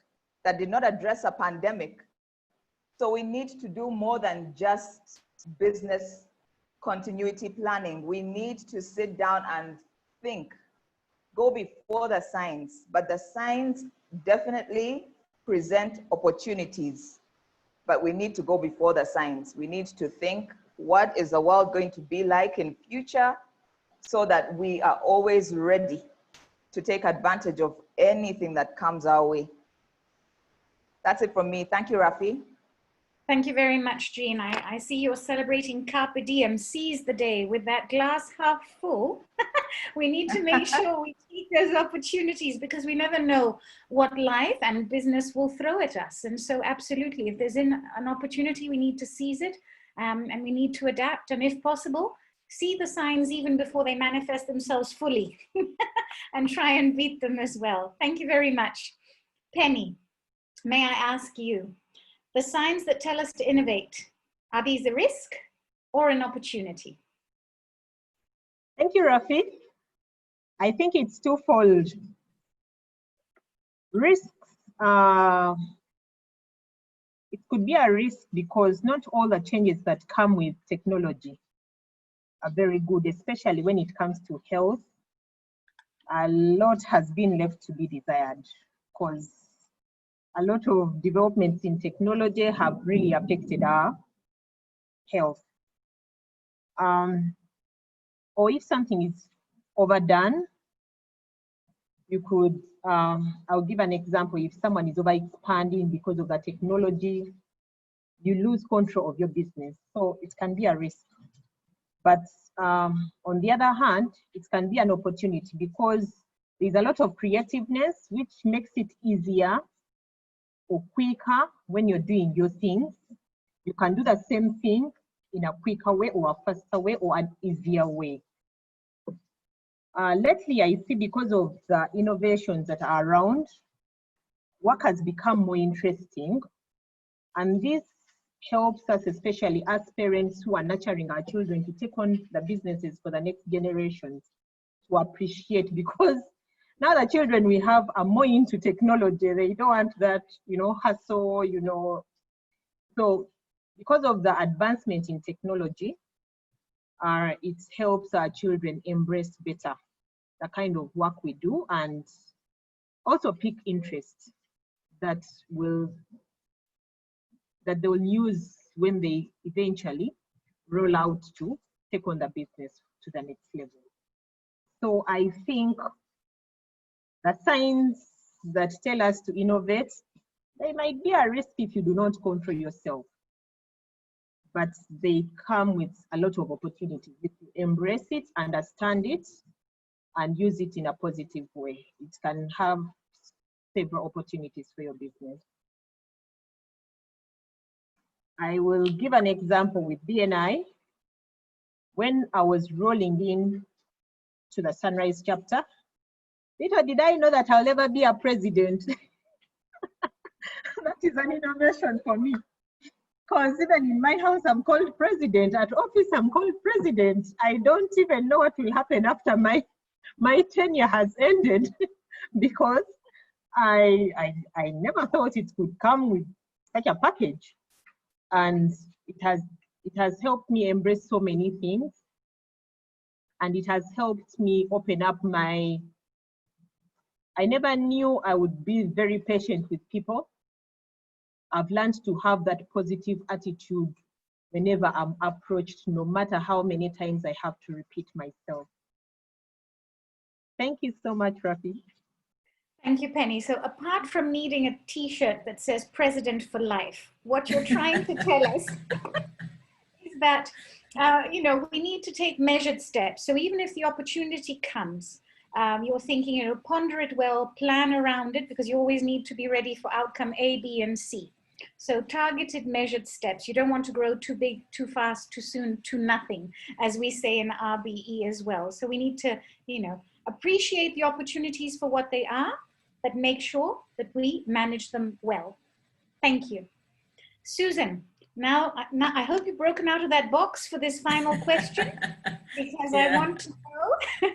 that did not address a pandemic. So we need to do more than just business continuity planning. We need to sit down and think, go before the signs, but the signs definitely present opportunities, but we need to go before the signs. We need to think, what is the world going to be like in future, so that we are always ready to take advantage of anything that comes our way. That's it from me. Thank you, Rafi. Thank you very much, Jean. I see you're celebrating Carpe Diem, seize the day with that glass half full. We need to make sure we take those opportunities because we never know what life and business will throw at us. And so absolutely, if there's an opportunity, we need to seize it and we need to adapt. And if possible, see the signs even before they manifest themselves fully and try and beat them as well. Thank you very much. Penny, may I ask you, the signs that tell us to innovate, are these a risk or an opportunity? Thank you, Rafi. I think it's twofold. Risks, it could be a risk because not all the changes that come with technology are very good, especially when it comes to health. A lot has been left to be desired because a lot of developments in technology have really affected our health. Or if something is overdone, you could, I'll give an example. If someone is over expanding because of the technology, you lose control of your business. So it can be a risk. But on the other hand, it can be an opportunity because there's a lot of creativeness, which makes it easier or quicker when you're doing your things. You can do the same thing in a quicker way or a faster way or an easier way. Lately, I see because of the innovations that are around, work has become more interesting. And this helps us, especially as parents who are nurturing our children, to take on the businesses for the next generations, to appreciate, because now the children we have are more into technology. They don't want that, hustle, So because of the advancement in technology, it helps our children embrace better the kind of work we do and also pick interest that they'll use when they eventually roll out to take on the business to the next level. So I think the signs that tell us to innovate, they might be a risk if you do not control yourself, but they come with a lot of opportunities. If you embrace it, understand it, and use it in a positive way, it can have several opportunities for your business. I will give an example with BNI. When I was rolling in to the Sunrise chapter, little did I know that I'll never be a president. That is an innovation for me. Because even in my house, I'm called president. At office, I'm called president. I don't even know what will happen after my tenure has ended because I never thought it could come with such a package. And it has helped me embrace so many things. And it has helped me open up I never knew I would be very patient with people. I've learned to have that positive attitude whenever I'm approached, no matter how many times I have to repeat myself. Thank you so much, Rafi. Thank you, Penny. So apart from needing a t-shirt that says President for Life, what you're trying to tell us is that, we need to take measured steps. So even if the opportunity comes, you're thinking, ponder it well, plan around it, because you always need to be ready for outcome A, B, and C. So targeted, measured steps. You don't want to grow too big, too fast, too soon, too nothing, as we say in RBE as well. So we need to, appreciate the opportunities for what they are, but make sure that we manage them well. Thank you. Susan, now I hope you've broken out of that box for this final question, because Yeah. I want to know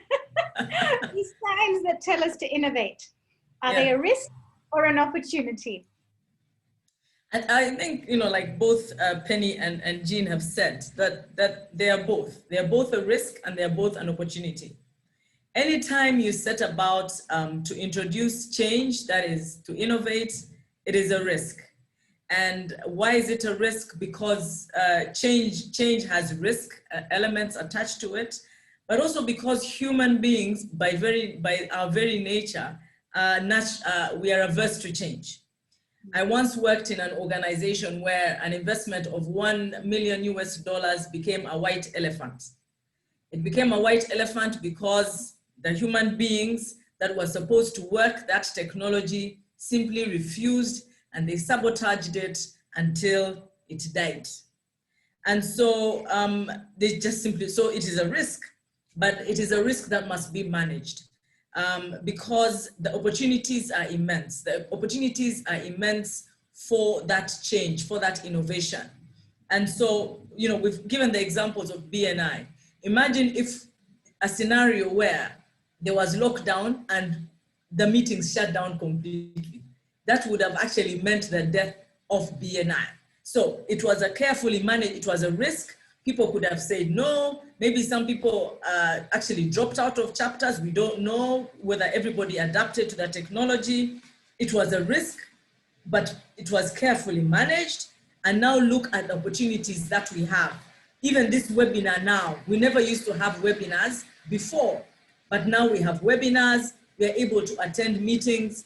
these signs that tell us to innovate. Are they a risk or an opportunity? And I think, like both Penny and Jean have said, that they are both. They are both a risk and they are both an opportunity. Anytime you set about to introduce change, that is to innovate, it is a risk. And why is it a risk? Because change has risk elements attached to it, but also because human beings, by our very nature, we are averse to change. I once worked in an organization where an investment of $1 million became a white elephant. It became a white elephant because the human beings that were supposed to work that technology simply refused, and they sabotaged it until it died. And so they just simply, so it is a risk, but it is a risk that must be managed. Because the opportunities are immense. The opportunities are immense for that change, for that innovation. And so, we've given the examples of BNI. Imagine if a scenario where there was lockdown and the meetings shut down completely. That would have actually meant the death of BNI. So it was a carefully managed, it was a risk. People could have said no. Maybe some people actually dropped out of chapters. We don't know whether everybody adapted to the technology. It was a risk, but it was carefully managed. And now look at the opportunities that we have. Even this webinar now, we never used to have webinars before, but now we have webinars. We're able to attend meetings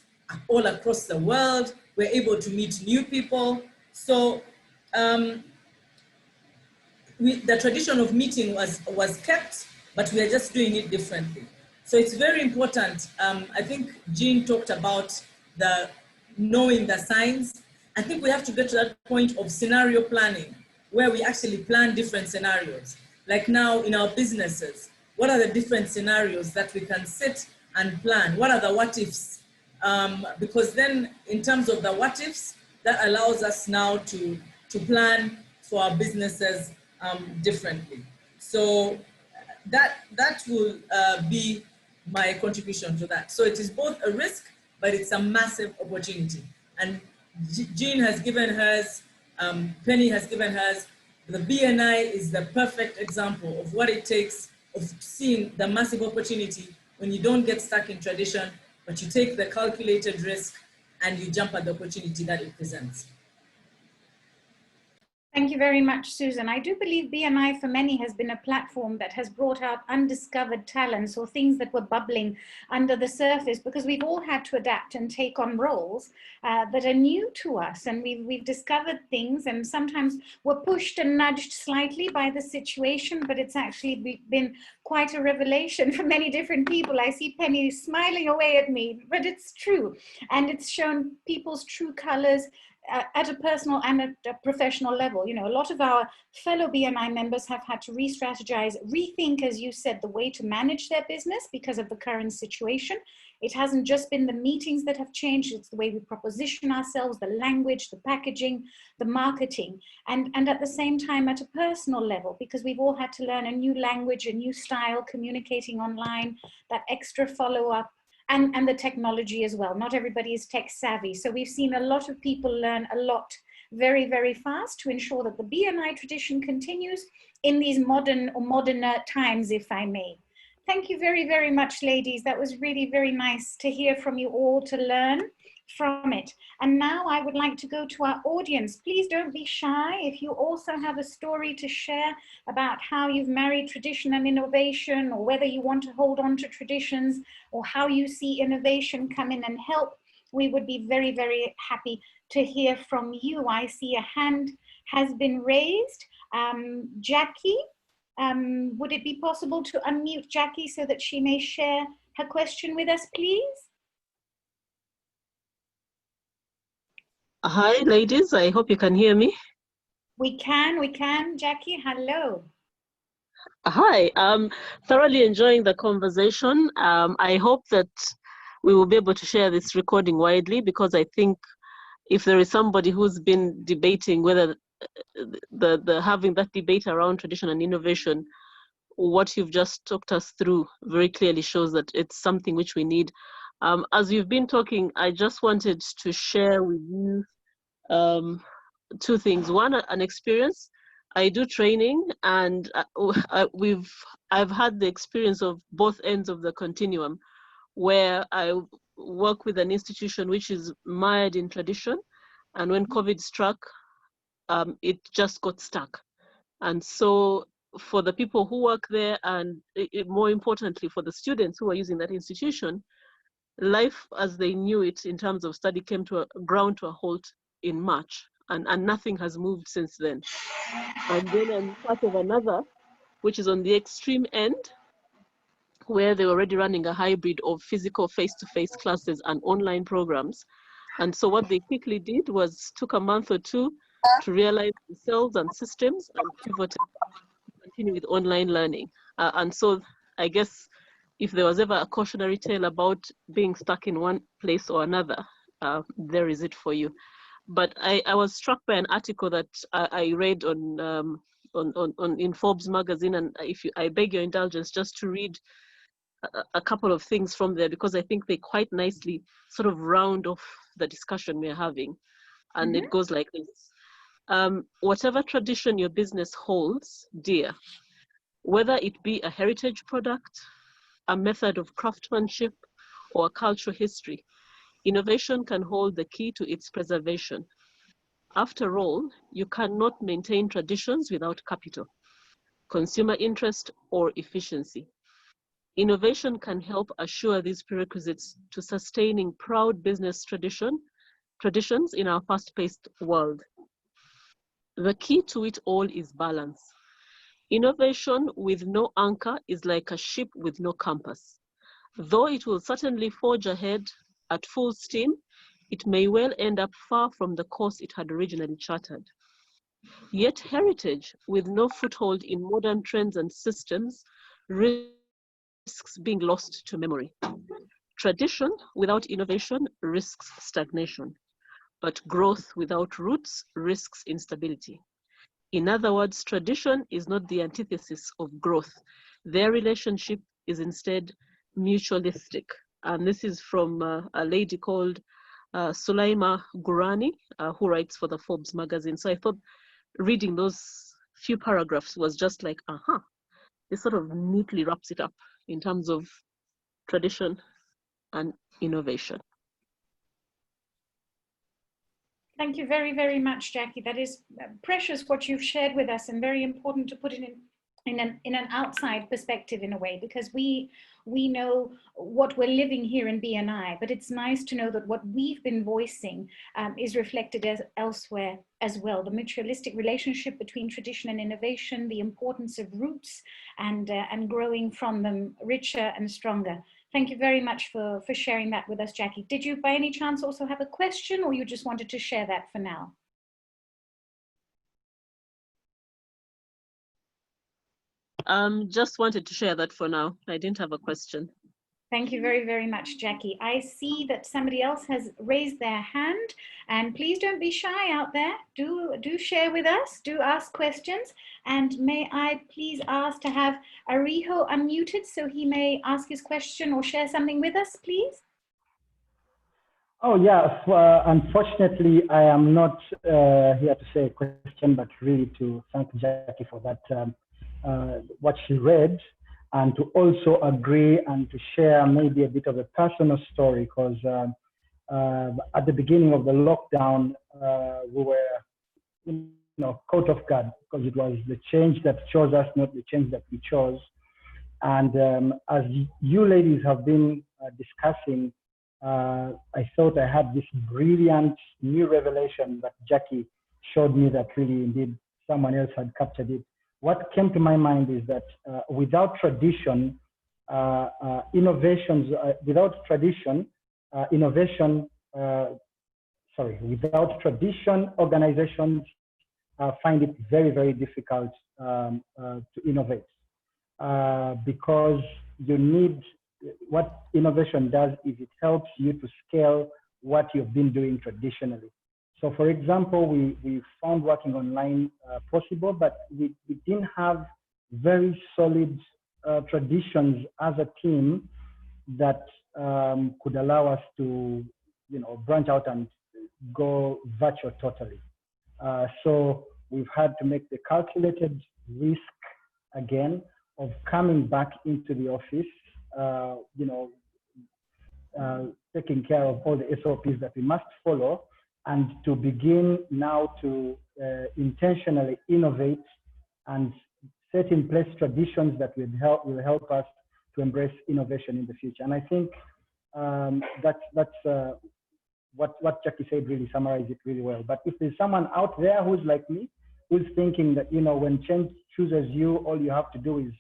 all across the world. We're able to meet new people. So the tradition of meeting was kept, but we are just doing it differently. So it's very important. I think Jean talked about knowing the signs. I think we have to get to that point of scenario planning, where we actually plan different scenarios. Like now in our businesses, what are the different scenarios that we can sit and plan? What are the what ifs? Because then in terms of the what ifs, that allows us now to plan for our businesses differently. So that will be my contribution to that. So it is both a risk, but it's a massive opportunity. And Jean has given hers, Penny has given hers. The BNI is the perfect example of what it takes of seeing the massive opportunity when you don't get stuck in tradition, but you take the calculated risk and you jump at the opportunity that it presents. Thank you very much, Susan. I do believe BNI for many has been a platform that has brought out undiscovered talents or things that were bubbling under the surface, because we've all had to adapt and take on roles that are new to us. And we've discovered things, and sometimes we're pushed and nudged slightly by the situation, but it's actually been quite a revelation for many different people. I see Penny smiling away at me, but it's true. And it's shown people's true colors at a personal and at a professional level. You know, a lot of our fellow BNI members have had to re-strategize, rethink, as you said, the way to manage their business because of the current situation. It hasn't just been the meetings that have changed, it's the way we proposition ourselves, the language, the packaging, the marketing, and at the same time at a personal level, because we've all had to learn a new language, a new style, communicating online, that extra follow-up, and the technology as well. Not everybody is tech savvy. So we've seen a lot of people learn a lot very, very fast to ensure that the BNI tradition continues in these moderner times, if I may. Thank you very, very much, ladies. That was really very nice to hear from you all, to learn from it. And now I would like to go to our audience. Please don't be shy. If you also have a story to share about how you've married tradition and innovation, or whether you want to hold on to traditions, or how you see innovation come in and help, we would be very, very happy to hear from you. I see a hand has been raised. Jackie, would it be possible to unmute Jackie so that she may share her question with us, please? Hi, ladies. I hope you can hear me. We can, Jackie. Hello. Hi. Thoroughly enjoying the conversation. I hope that we will be able to share this recording widely, because I think if there is somebody who's been debating whether having that debate around tradition and innovation, what you've just talked us through very clearly shows that it's something which we need. As you've been talking, I just wanted to share with you two things. One, an experience. I do training, and I've had the experience of both ends of the continuum, where I work with an institution which is mired in tradition, and when COVID struck, it just got stuck. And so for the people who work there, and more importantly for the students who are using that institution, life as they knew it in terms of study came to a halt in March, and nothing has moved since then. And then I'm part of another, which is on the extreme end, where they're already running a hybrid of physical face-to-face classes and online programs. And so what they quickly did was took a month or two to realize themselves and systems and pivoted to continue with online learning. And so I guess if there was ever a cautionary tale about being stuck in one place or another, there is it for you. But I was struck by an article that I read on in Forbes magazine, and I beg your indulgence just to read a couple of things from there, because I think they quite nicely sort of round off the discussion we're having. And it goes like this. Whatever tradition your business holds dear, whether it be a heritage product, a method of craftsmanship, or a cultural history, innovation can hold the key to its preservation. After all, you cannot maintain traditions without capital, consumer interest, or efficiency. Innovation can help assure these prerequisites to sustaining proud business traditions in our fast-paced world. The key to it all is balance. Innovation with no anchor is like a ship with no compass. Though it will certainly forge ahead at full steam, it may well end up far from the course it had originally chartered. Yet heritage with no foothold in modern trends and systems risks being lost to memory. Tradition without innovation risks stagnation, but growth without roots risks instability. In other words, tradition is not the antithesis of growth. Their relationship is instead mutualistic. And this is from a lady called Sulaima Gurani, who writes for the Forbes magazine. So I thought reading those few paragraphs was just like, this sort of neatly wraps it up in terms of tradition and innovation. Thank you very, very much, Jackie. That is precious what you've shared with us, and very important to put it in an outside perspective in a way, because we know what we're living here in BNI, but it's nice to know that what we've been voicing is reflected elsewhere as well. The mutualistic relationship between tradition and innovation, the importance of roots and growing from them richer and stronger. Thank you very much for sharing that with us, Jackie. Did you by any chance also have a question, or you just wanted to share that for now? Just wanted to share that for now. I didn't have a question. Thank you very, very much, Jackie. I see that somebody else has raised their hand, and please don't be shy out there. Do share with us, do ask questions, and may I please ask to have Ariho unmuted so he may ask his question or share something with us, please? Oh, yeah. Unfortunately, I am not here to say a question, but really to thank Jackie for that, what she read, and to also agree and to share maybe a bit of a personal story, because at the beginning of the lockdown, we were, caught off guard, because it was the change that chose us, not the change that we chose. And as you ladies have been discussing, I thought I had this brilliant new revelation that Jackie showed me, that really indeed someone else had captured it. What came to my mind is that without tradition, without tradition, organizations find it very, very difficult to innovate. Because you need, what innovation does is it helps you to scale what you've been doing traditionally. So for example, we found working online possible, but we didn't have very solid traditions as a team that could allow us to, branch out and go virtual totally. So we've had to make the calculated risk again of coming back into the office, taking care of all the SOPs that we must follow, and to begin now to intentionally innovate and set in place traditions that will help us to embrace innovation in the future. And I think that's what Jackie said really summarized it really well. But if there's someone out there who's like me, who's thinking that, when change chooses you, all you have to do is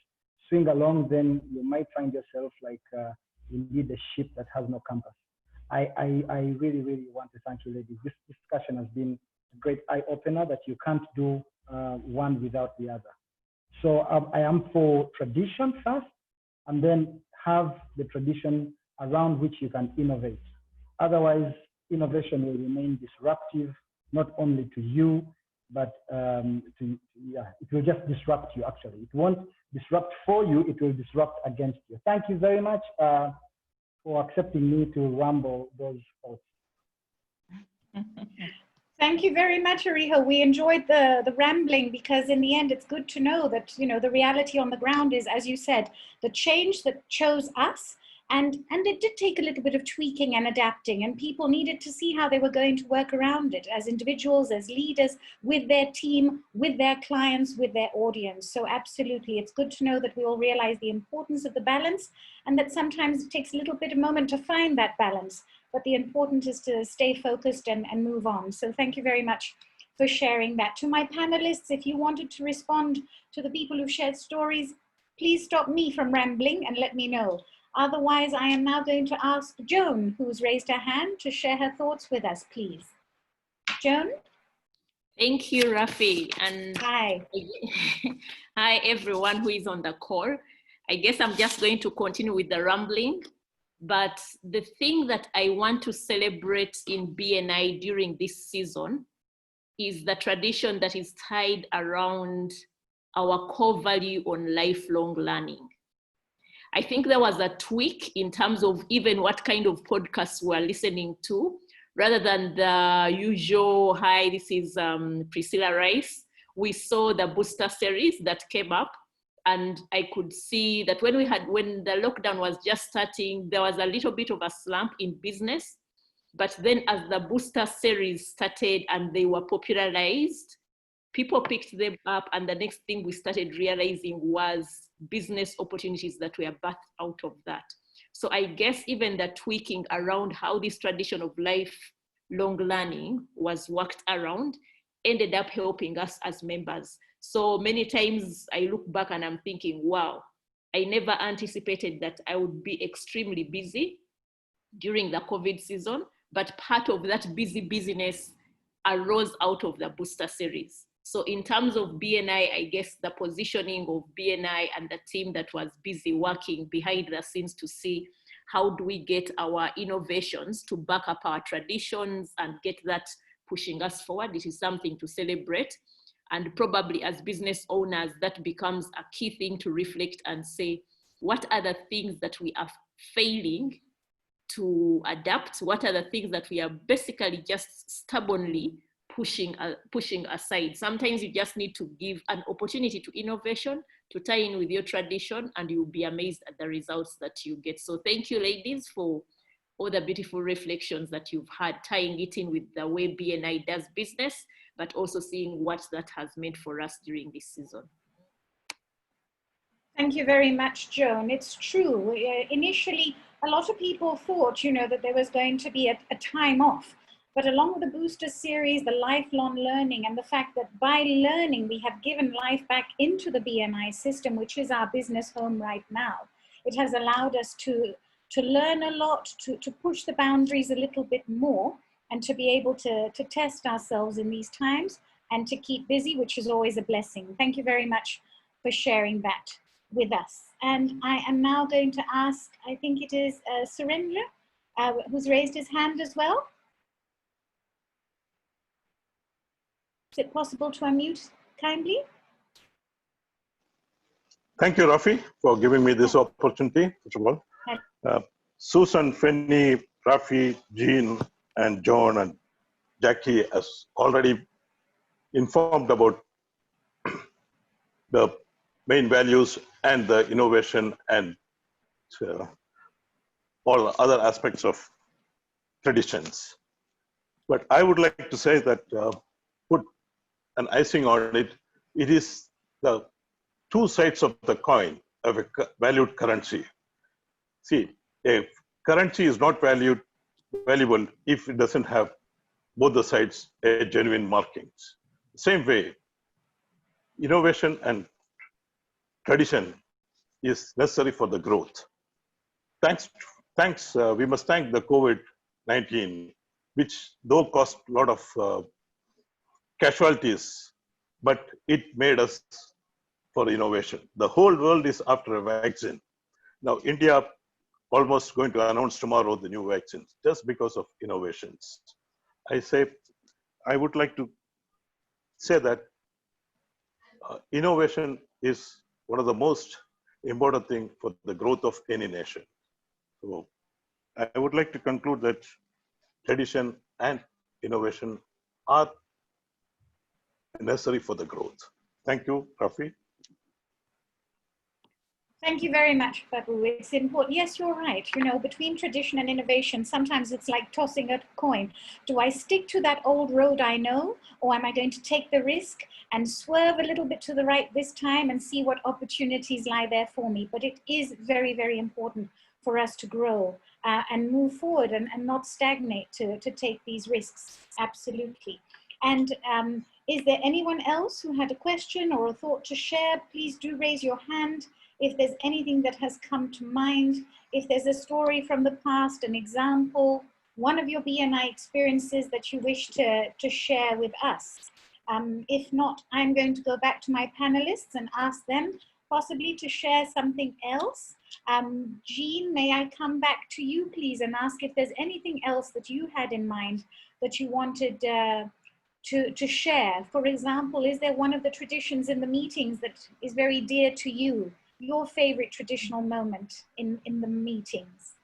swing along, then you might find yourself like indeed a ship that has no compass. I really, really want to thank you, ladies. This discussion has been a great eye-opener that you can't do one without the other. So I am for tradition first, and then have the tradition around which you can innovate. Otherwise, innovation will remain disruptive, not only to you, but it will just disrupt you, actually. It won't disrupt for you, it will disrupt against you. Thank you very much for accepting me to ramble those thoughts. Thank you very much, Ariho. We enjoyed the rambling, because in the end, it's good to know that, the reality on the ground is, as you said, the change that chose us. And it did take a little bit of tweaking and adapting, and people needed to see how they were going to work around it as individuals, as leaders, with their team, with their clients, with their audience. So absolutely, it's good to know that we all realize the importance of the balance, and that sometimes it takes a little bit of moment to find that balance, but the important is to stay focused and move on. So thank you very much for sharing that. To my panelists, if you wanted to respond to the people who shared stories, please stop me from rambling and let me know. Otherwise, I am now going to ask Joan, who's raised her hand, to share her thoughts with us, please. Joan? Thank you, Rafi. And hi. Hi, everyone who is on the call. I guess I'm just going to continue with the rambling. But the thing that I want to celebrate in BNI during this season is the tradition that is tied around our core value on lifelong learning. I think there was a tweak in terms of even what kind of podcasts we're listening to, rather than the usual, hi, this is Priscilla Rice. We saw the booster series that came up, and I could see that when the lockdown was just starting, there was a little bit of a slump in business. But then as the booster series started and they were popularized, people picked them up, and the next thing we started realizing was business opportunities that were birthed out of that. So I guess even the tweaking around how this tradition of lifelong learning was worked around ended up helping us as members. So many times I look back and I'm thinking, wow, I never anticipated that I would be extremely busy during the COVID season, but part of that busyness arose out of the booster series. So in terms of BNI, I guess the positioning of BNI and the team that was busy working behind the scenes to see how do we get our innovations to back up our traditions and get that pushing us forward. It is something to celebrate. And probably as business owners, that becomes a key thing to reflect and say, what are the things that we are failing to adapt? What are the things that we are basically just stubbornly pushing aside? Sometimes you just need to give an opportunity to innovation, to tie in with your tradition, and you'll be amazed at the results that you get. So thank you, ladies, for all the beautiful reflections that you've had, tying it in with the way BNI does business, but also seeing what that has meant for us during this season. Thank you very much, Joan. It's true. Initially, a lot of people thought, that there was going to be a time off. But along with the booster series, the lifelong learning, and the fact that by learning, we have given life back into the BNI system, which is our business home right now. It has allowed us to learn a lot, to push the boundaries a little bit more, and to be able to test ourselves in these times and to keep busy, which is always a blessing. Thank you very much for sharing that with us. And I am now going to ask, I think it is Surendra, who's raised his hand as well. Is it possible to unmute kindly? Thank you, Rafi, for giving me this opportunity, first of all. Susan, Fanny, Rafi, Jean, and John, and Jackie has already informed about the main values and the innovation and all other aspects of traditions. But I would like to say that put an icing on it, it is the two sides of the coin of a valued currency. See, a currency is not valuable if it doesn't have both the sides a genuine markings. Same way, innovation and tradition is necessary for the growth. We must thank the COVID-19, which though caused a lot of casualties, but it made us for innovation. The whole world is after a vaccine. Now, India almost going to announce tomorrow the new vaccines just because of innovations. I would like to say that innovation is one of the most important things for the growth of any nation. So I would like to conclude that tradition and innovation are necessary for the growth. Thank you, Rafi. Thank you very much, Babu. It's important. Yes, you're right. Between tradition and innovation, sometimes it's like tossing a coin. Do I stick to that old road I know, or am I going to take the risk and swerve a little bit to the right this time and see what opportunities lie there for me? But it is very, very important for us to grow and move forward and not stagnate to take these risks. Absolutely. And is there anyone else who had a question or a thought to share? Please do raise your hand. If there's anything that has come to mind, if there's a story from the past, an example, one of your BNI experiences that you wish to share with us. If not, I'm going to go back to my panelists and ask them possibly to share something else. Jean, may I come back to you, please, and ask if there's anything else that you had in mind that you wanted to share? For example, is there one of the traditions in the meetings that is very dear to you? Your favorite traditional moment in the meetings?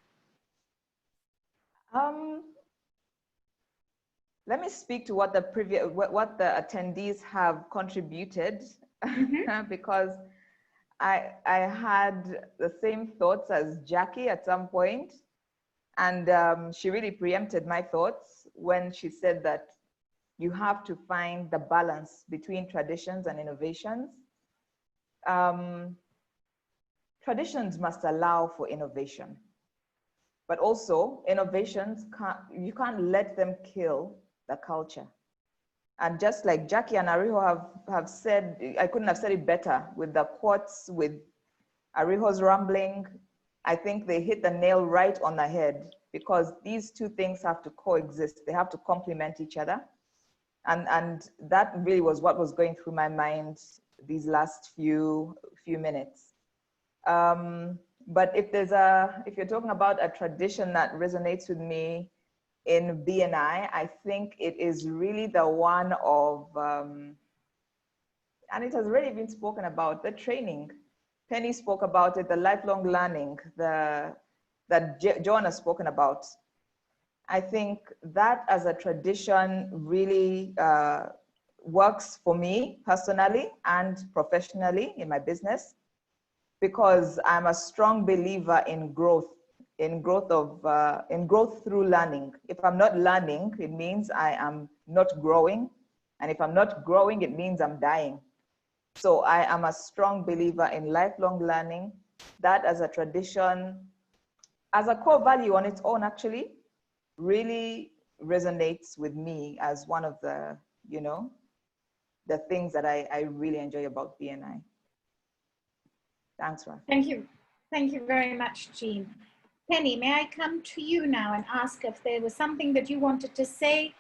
Let me speak to what the attendees have contributed, because I had the same thoughts as Jackie at some point, and she really preempted my thoughts when she said that you have to find the balance between traditions and innovations. Traditions must allow for innovation, but also innovations, you can't let them kill the culture. And just like Jackie and Ariho have said, I couldn't have said it better with the quotes, with Ariho's rambling, I think they hit the nail right on the head, because these two things have to coexist. They have to complement each other. And that really was what was going through my mind these last few minutes. But if you're talking about a tradition that resonates with me in BNI, I think it is really the one of, and it has already been spoken about, the training. Penny spoke about it, the lifelong learning, that John has spoken about. I think that as a tradition really works for me personally and professionally in my business, because I'm a strong believer in growth through learning. If I'm not learning, it means I am not growing. And if I'm not growing, it means I'm dying. So I am a strong believer in lifelong learning. That as a tradition, as a core value on its own, actually, really resonates with me as one of the, the things that I really enjoy about BNI. Thanks, Raf. Thank you. Thank you very much, Jean. Penny, may I come to you now and ask if there was something that you wanted to say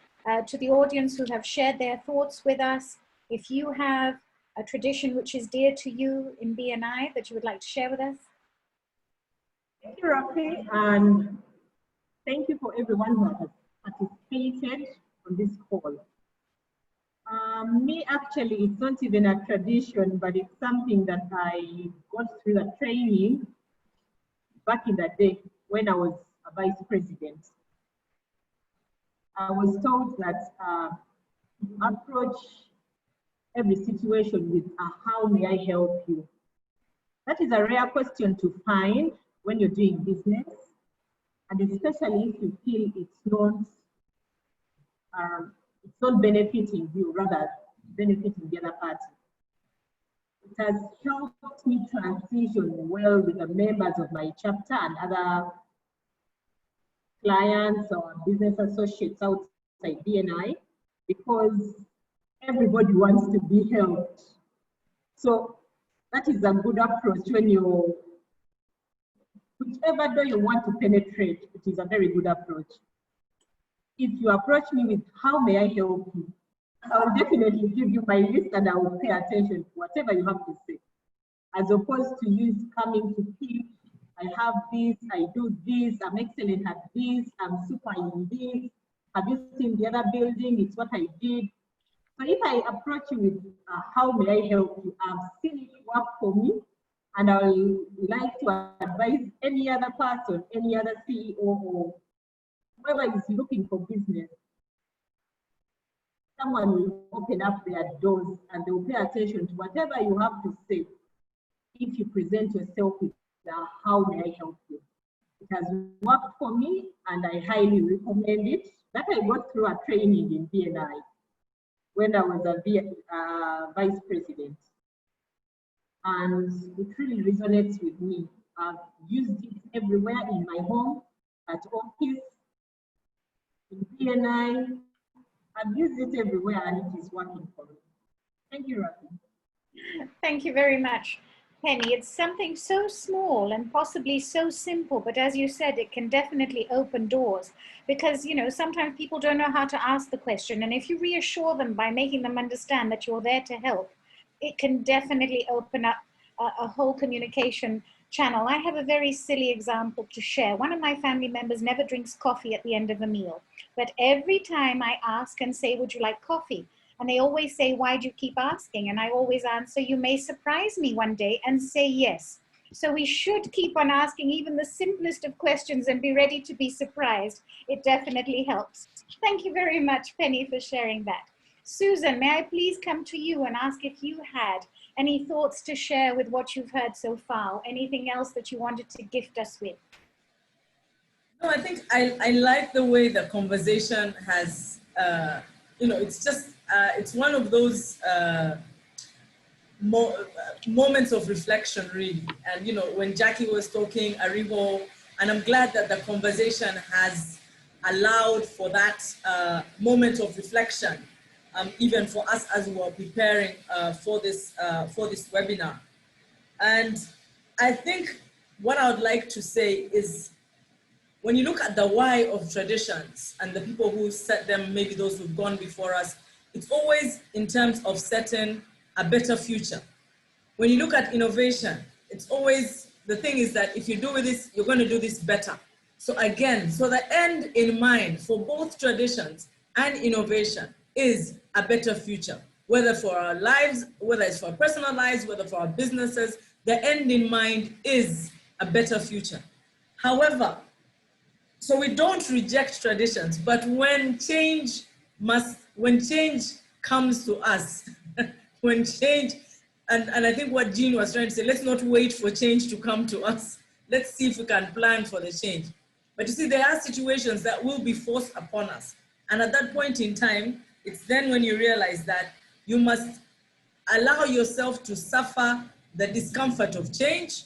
to the audience who have shared their thoughts with us? If you have a tradition which is dear to you in BNI that you would like to share with us? Thank you, Rafi, and thank you for everyone who has participated on this call. Me, actually, it's not even a tradition, but it's something that I got through the training back in the day when I was a vice president. I was told that approach every situation with how may I help you? That is a rare question to find when you're doing business, and especially if you feel it's not benefiting you, rather benefiting the other party. It has helped me transition well with the members of my chapter and other clients or business associates outside BNI, because everybody wants to be helped. So that is a good approach when whichever door you want to penetrate, it is a very good approach. If you approach me with how may I help you, I will definitely give you my list and I will pay attention to whatever you have to say. As opposed to you coming to pitch, I have this, I do this, I'm excellent at this, I'm super in this. Have you seen the other building? It's what I did. So if I approach you with how may I help you, I've seen it work for me, and I would like to advise any other person, any other CEO or whoever is looking for business. Someone will open up their doors and they will pay attention to whatever you have to say if you present yourself with how may I help you. It has worked for me and I highly recommend it. That I got through a training in BNI when I was a vice president. And it really resonates with me. I've used it everywhere, in my home, at office, in BNI. I've used it everywhere and it is working for me. Thank you, Rafi. Thank you very much, Penny. It's something so small and possibly so simple, but as you said, it can definitely open doors, because, sometimes people don't know how to ask the question. And if you reassure them by making them understand that you're there to help, it can definitely open up a whole communication channel. I have a very silly example to share. One of my family members never drinks coffee at the end of a meal, but every time I ask and say, would you like coffee? And they always say, why do you keep asking? And I always answer, you may surprise me one day and say yes. So we should keep on asking even the simplest of questions and be ready to be surprised. It definitely helps. Thank you very much, Penny, for sharing that. Susan, may I please come to you and ask if you had any thoughts to share with what you've heard so far, or anything else that you wanted to gift us with? No, I think I like the way the conversation has, it's just, it's one of those moments of reflection, really. And, when Jackie was talking, Ariho, and I'm glad that the conversation has allowed for that moment of reflection, even for us as we were preparing for this webinar. And I think what I would like to say is, when you look at the why of traditions and the people who set them, maybe those who've gone before us, it's always in terms of setting a better future. When you look at innovation, it's always, the thing is that if you do this, you're going to do this better. So again, so the end in mind for both traditions and innovation is a better future, whether for our lives, whether it's for our personal lives, whether for our businesses, the end in mind is a better future. However, so we don't reject traditions, but when change comes to us, when change, and I think what Jean was trying to say, let's not wait for change to come to us. Let's see if we can plan for the change. But you see, there are situations that will be forced upon us. And at that point in time, it's then when you realize that you must allow yourself to suffer the discomfort of change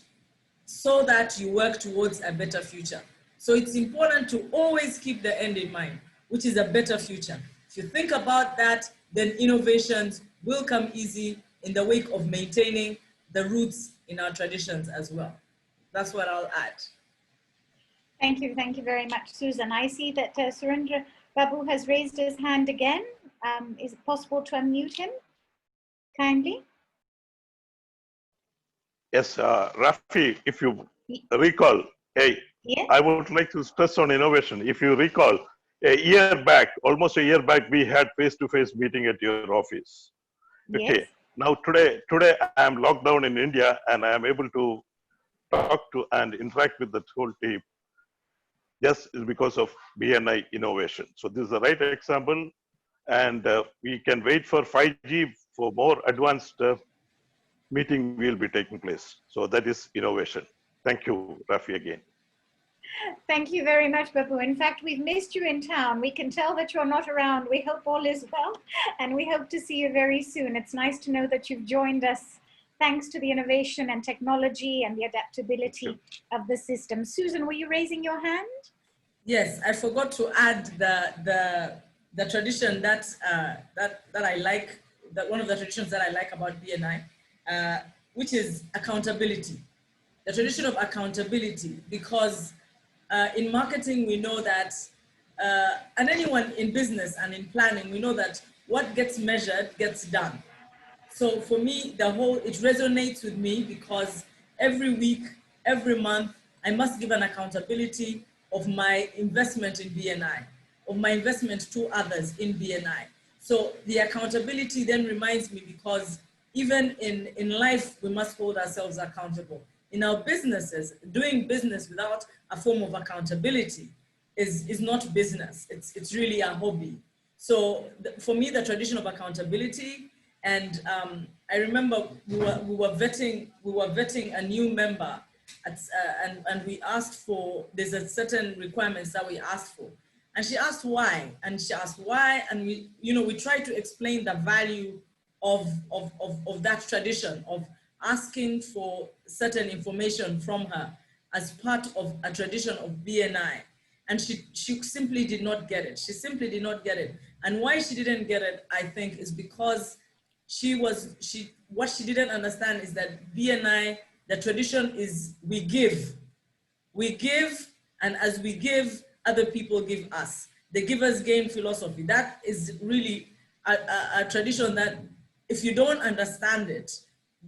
so that you work towards a better future. So it's important to always keep the end in mind, which is a better future. If you think about that, then innovations will come easy in the wake of maintaining the roots in our traditions as well. That's what I'll add. Thank you very much, Susan. I see that Surendra Babu has raised his hand again. Is it possible to unmute him kindly? Yes, Rafi, if you recall, Yes. I would like to stress on innovation. If you recall, a year back, almost a year back, we had face-to-face meeting at your office. Yes. Okay. Now today I am locked down in India and I am able to talk to and interact with the whole team. Just because of BNI innovation. So this is the right example, and we can wait for 5G for more advanced meeting will be taking place. So that is innovation. Thank you, Rafi, again. Thank you very much, Babu. In fact, we've missed you in town. We can tell that you're not around. We hope all is well, and we hope to see you very soon. It's nice to know that you've joined us thanks to the innovation and technology and the adaptability of the system. Susan, were you raising your hand? Yes, I forgot to add the tradition that I like, that one of the traditions that I like about BNI, which is accountability. The tradition of accountability, because in marketing we know that, and anyone in business and in planning, we know that what gets measured gets done. So for me, it resonates with me because every week, every month, I must give an accountability of my investment in BNI, of my investment to others in BNI. So the accountability then reminds me, because even in life, we must hold ourselves accountable. In our businesses, doing business without a form of accountability is not business. It's really a hobby. So for me, the tradition of accountability, and I remember we were vetting a new member, and we asked for, there's a certain requirements that we asked for, and she asked why, and we tried to explain the value of that tradition of asking for certain information from her as part of a tradition of BNI. And she simply did not get it. She simply did not get it. And why she didn't get it, I think, is because what she didn't understand is that BNI, the tradition is we give, and as we give, other people give us. The givers gain philosophy. That is really a tradition that, if you don't understand it,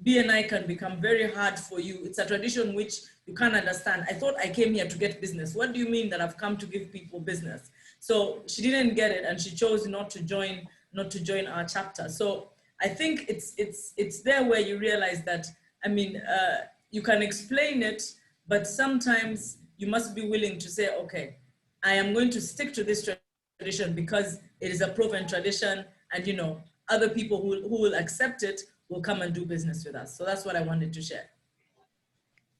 BNI can become very hard for you. It's a tradition which you can't understand. I thought I came here to get business. What do you mean that I've come to give people business? So she didn't get it, and she chose not to join our chapter. So I think it's there where you realize that, you can explain it, but sometimes you must be willing to say, okay, I am going to stick to this tradition because it is a proven tradition, and other people who will accept it will come and do business with us. So that's what I wanted to share.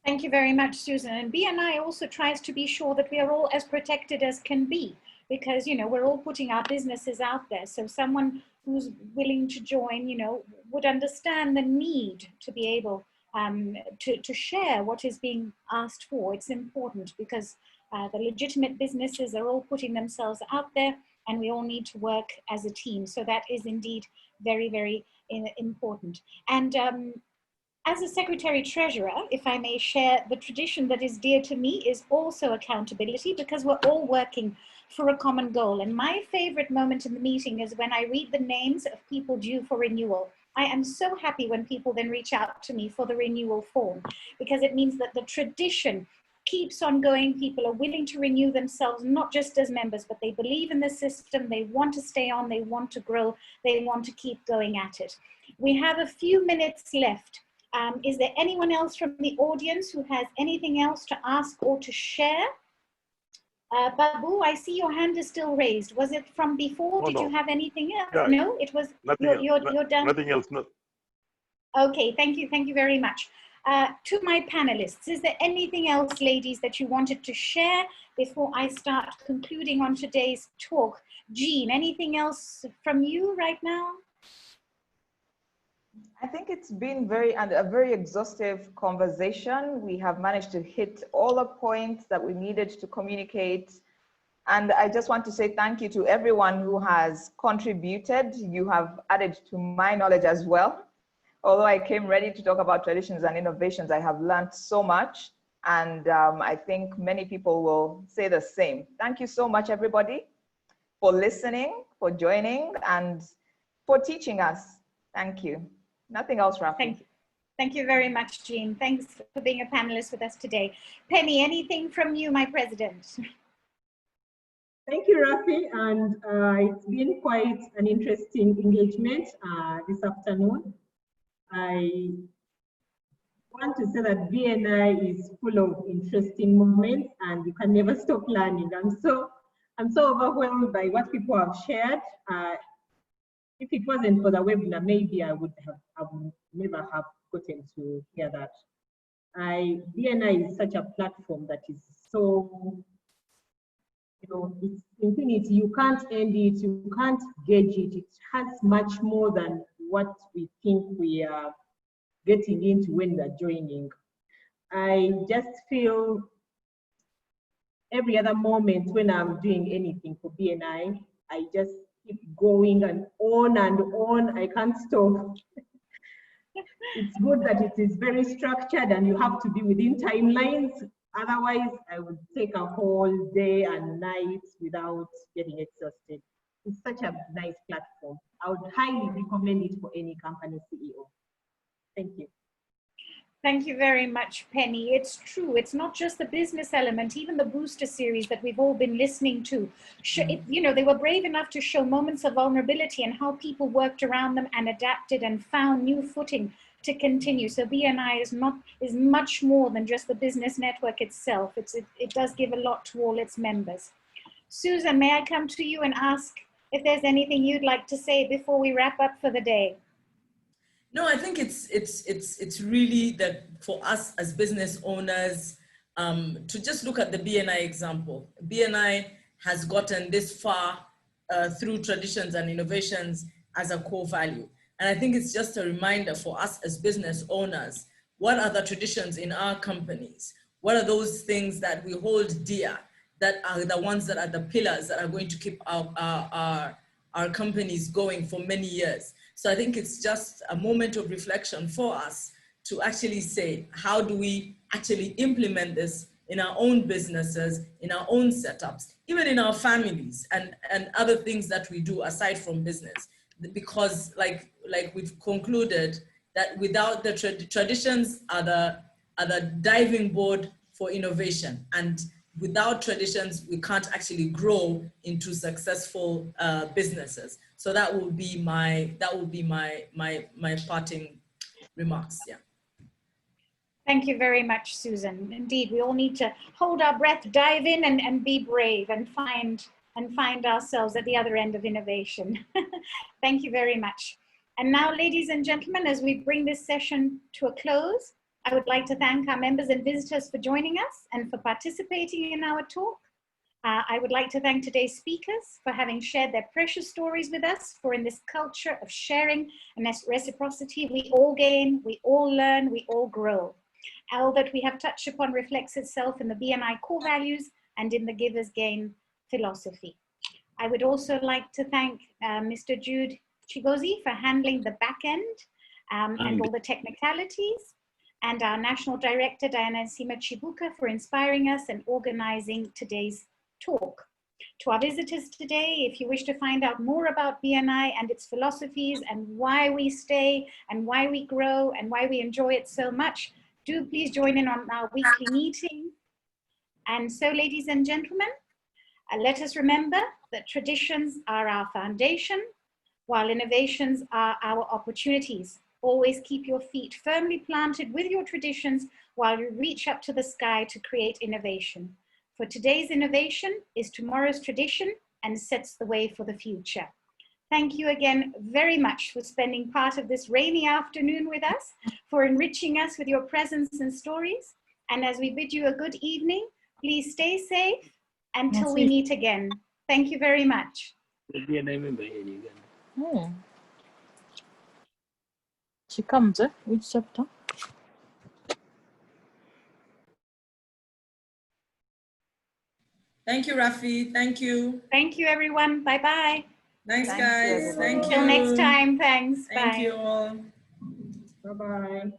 Thank you very much, Susan. And BNI also tries to be sure that we are all as protected as can be, because we're all putting our businesses out there. So someone who's willing to join, would understand the need to be able to share what is being asked for. It's important because the legitimate businesses are all putting themselves out there, and we all need to work as a team. So that is indeed very, very important. And As a Secretary Treasurer, if I may share, the tradition that is dear to me is also accountability, because we're all working for a common goal. And my favorite moment in the meeting is when I read the names of people due for renewal. I am so happy when people then reach out to me for the renewal form, because it means that the tradition keeps on going. People are willing to renew themselves, not just as members, but they believe in the system, they want to stay on, they want to grow, they want to keep going at it. We have a few minutes left. Is there anyone else from the audience who has anything else to ask or to share? Babu, I see your hand is still raised. Was it from before? Oh, Did you no. have anything else? Yeah, No, it was, you're done. Nothing else. No. Okay, thank you very much. To my panelists, is there anything else, ladies, that you wanted to share before I start concluding on today's talk? Jean, anything else from you right now? I think it's been a very exhaustive conversation. We have managed to hit all the points that we needed to communicate. And I just want to say thank you to everyone who has contributed. You have added to my knowledge as well. Although I came ready to talk about traditions and innovations, I have learned so much. And I think many people will say the same. Thank you so much, everybody, for listening, for joining, and for teaching us. Thank you. Nothing else, Rafi. Thank you. Thank you very much, Jean. Thanks for being a panelist with us today. Penny, anything from you, my president? Thank you, Rafi, and it's been quite an interesting engagement this afternoon. I want to say that BNI is full of interesting moments, and you can never stop learning. I'm so overwhelmed by what people have shared. If it wasn't for the webinar, maybe I would never have gotten to hear that. BNI is such a platform that is so, it's infinity. You can't end it, you can't gauge it. It has much more than what we think we are getting into when we're joining. I just feel every other moment when I'm doing anything for BNI, I just keep going and on, I can't stop. It's good that it is very structured and you have to be within timelines. Otherwise, I would take a whole day and night without getting exhausted. It's such a nice platform. I would highly recommend it for any company CEO. Thank you. Thank you very much, Penny. It's true. It's not just the business element, even the booster series that we've all been listening to. They were brave enough to show moments of vulnerability and how people worked around them and adapted and found new footing to continue. So BNI is much more than just the business network itself. It does give a lot to all its members. Susan, may I come to you and ask if there's anything you'd like to say before we wrap up for the day? No, I think it's really that for us as business owners to just look at the BNI example. BNI has gotten this far through traditions and innovations as a core value. And I think it's just a reminder for us as business owners, what are the traditions in our companies? What are those things that we hold dear, that are the ones that are the pillars that are going to keep our companies going for many years? So I think it's just a moment of reflection for us to actually say, how do we actually implement this in our own businesses, in our own setups, even in our families and other things that we do aside from business? Because like we've concluded that without the traditions are the diving board for innovation, and without traditions, we can't actually grow into successful businesses. So that will be my parting remarks. Yeah. Thank you very much, Susan. Indeed, we all need to hold our breath, dive in, and be brave and find ourselves at the other end of innovation. Thank you very much. And now, ladies and gentlemen, as we bring this session to a close, I would like to thank our members and visitors for joining us and for participating in our talk. I would like to thank today's speakers for having shared their precious stories with us, for in this culture of sharing and reciprocity, we all gain, we all learn, we all grow. All that we have touched upon reflects itself in the BNI core values and in the Givers Gain philosophy. I would also like to thank Mr. Jude Chigozie for handling the back end and all the technicalities, and our National Director, Diana Nsima Chibuka, for inspiring us and organizing today's talk. To our visitors today, if you wish to find out more about BNI and its philosophies and why we stay and why we grow and why we enjoy it so much, do please join in on our weekly meeting. And so, ladies and gentlemen, let us remember that traditions are our foundation, while innovations are our opportunities. Always keep your feet firmly planted with your traditions while you reach up to the sky to create innovation. For today's innovation is tomorrow's tradition and sets the way for the future. Thank you again very much for spending part of this rainy afternoon with us, for enriching us with your presence and stories. And as we bid you a good evening, please stay safe until we meet again. Thank you very much. She comes, eh? Which chapter? Thank you, Rafi. Thank you. Thank you, everyone. Bye-bye. Thanks, guys. Thank you. Till next time. Thanks. Thank Bye. you all. Bye-bye.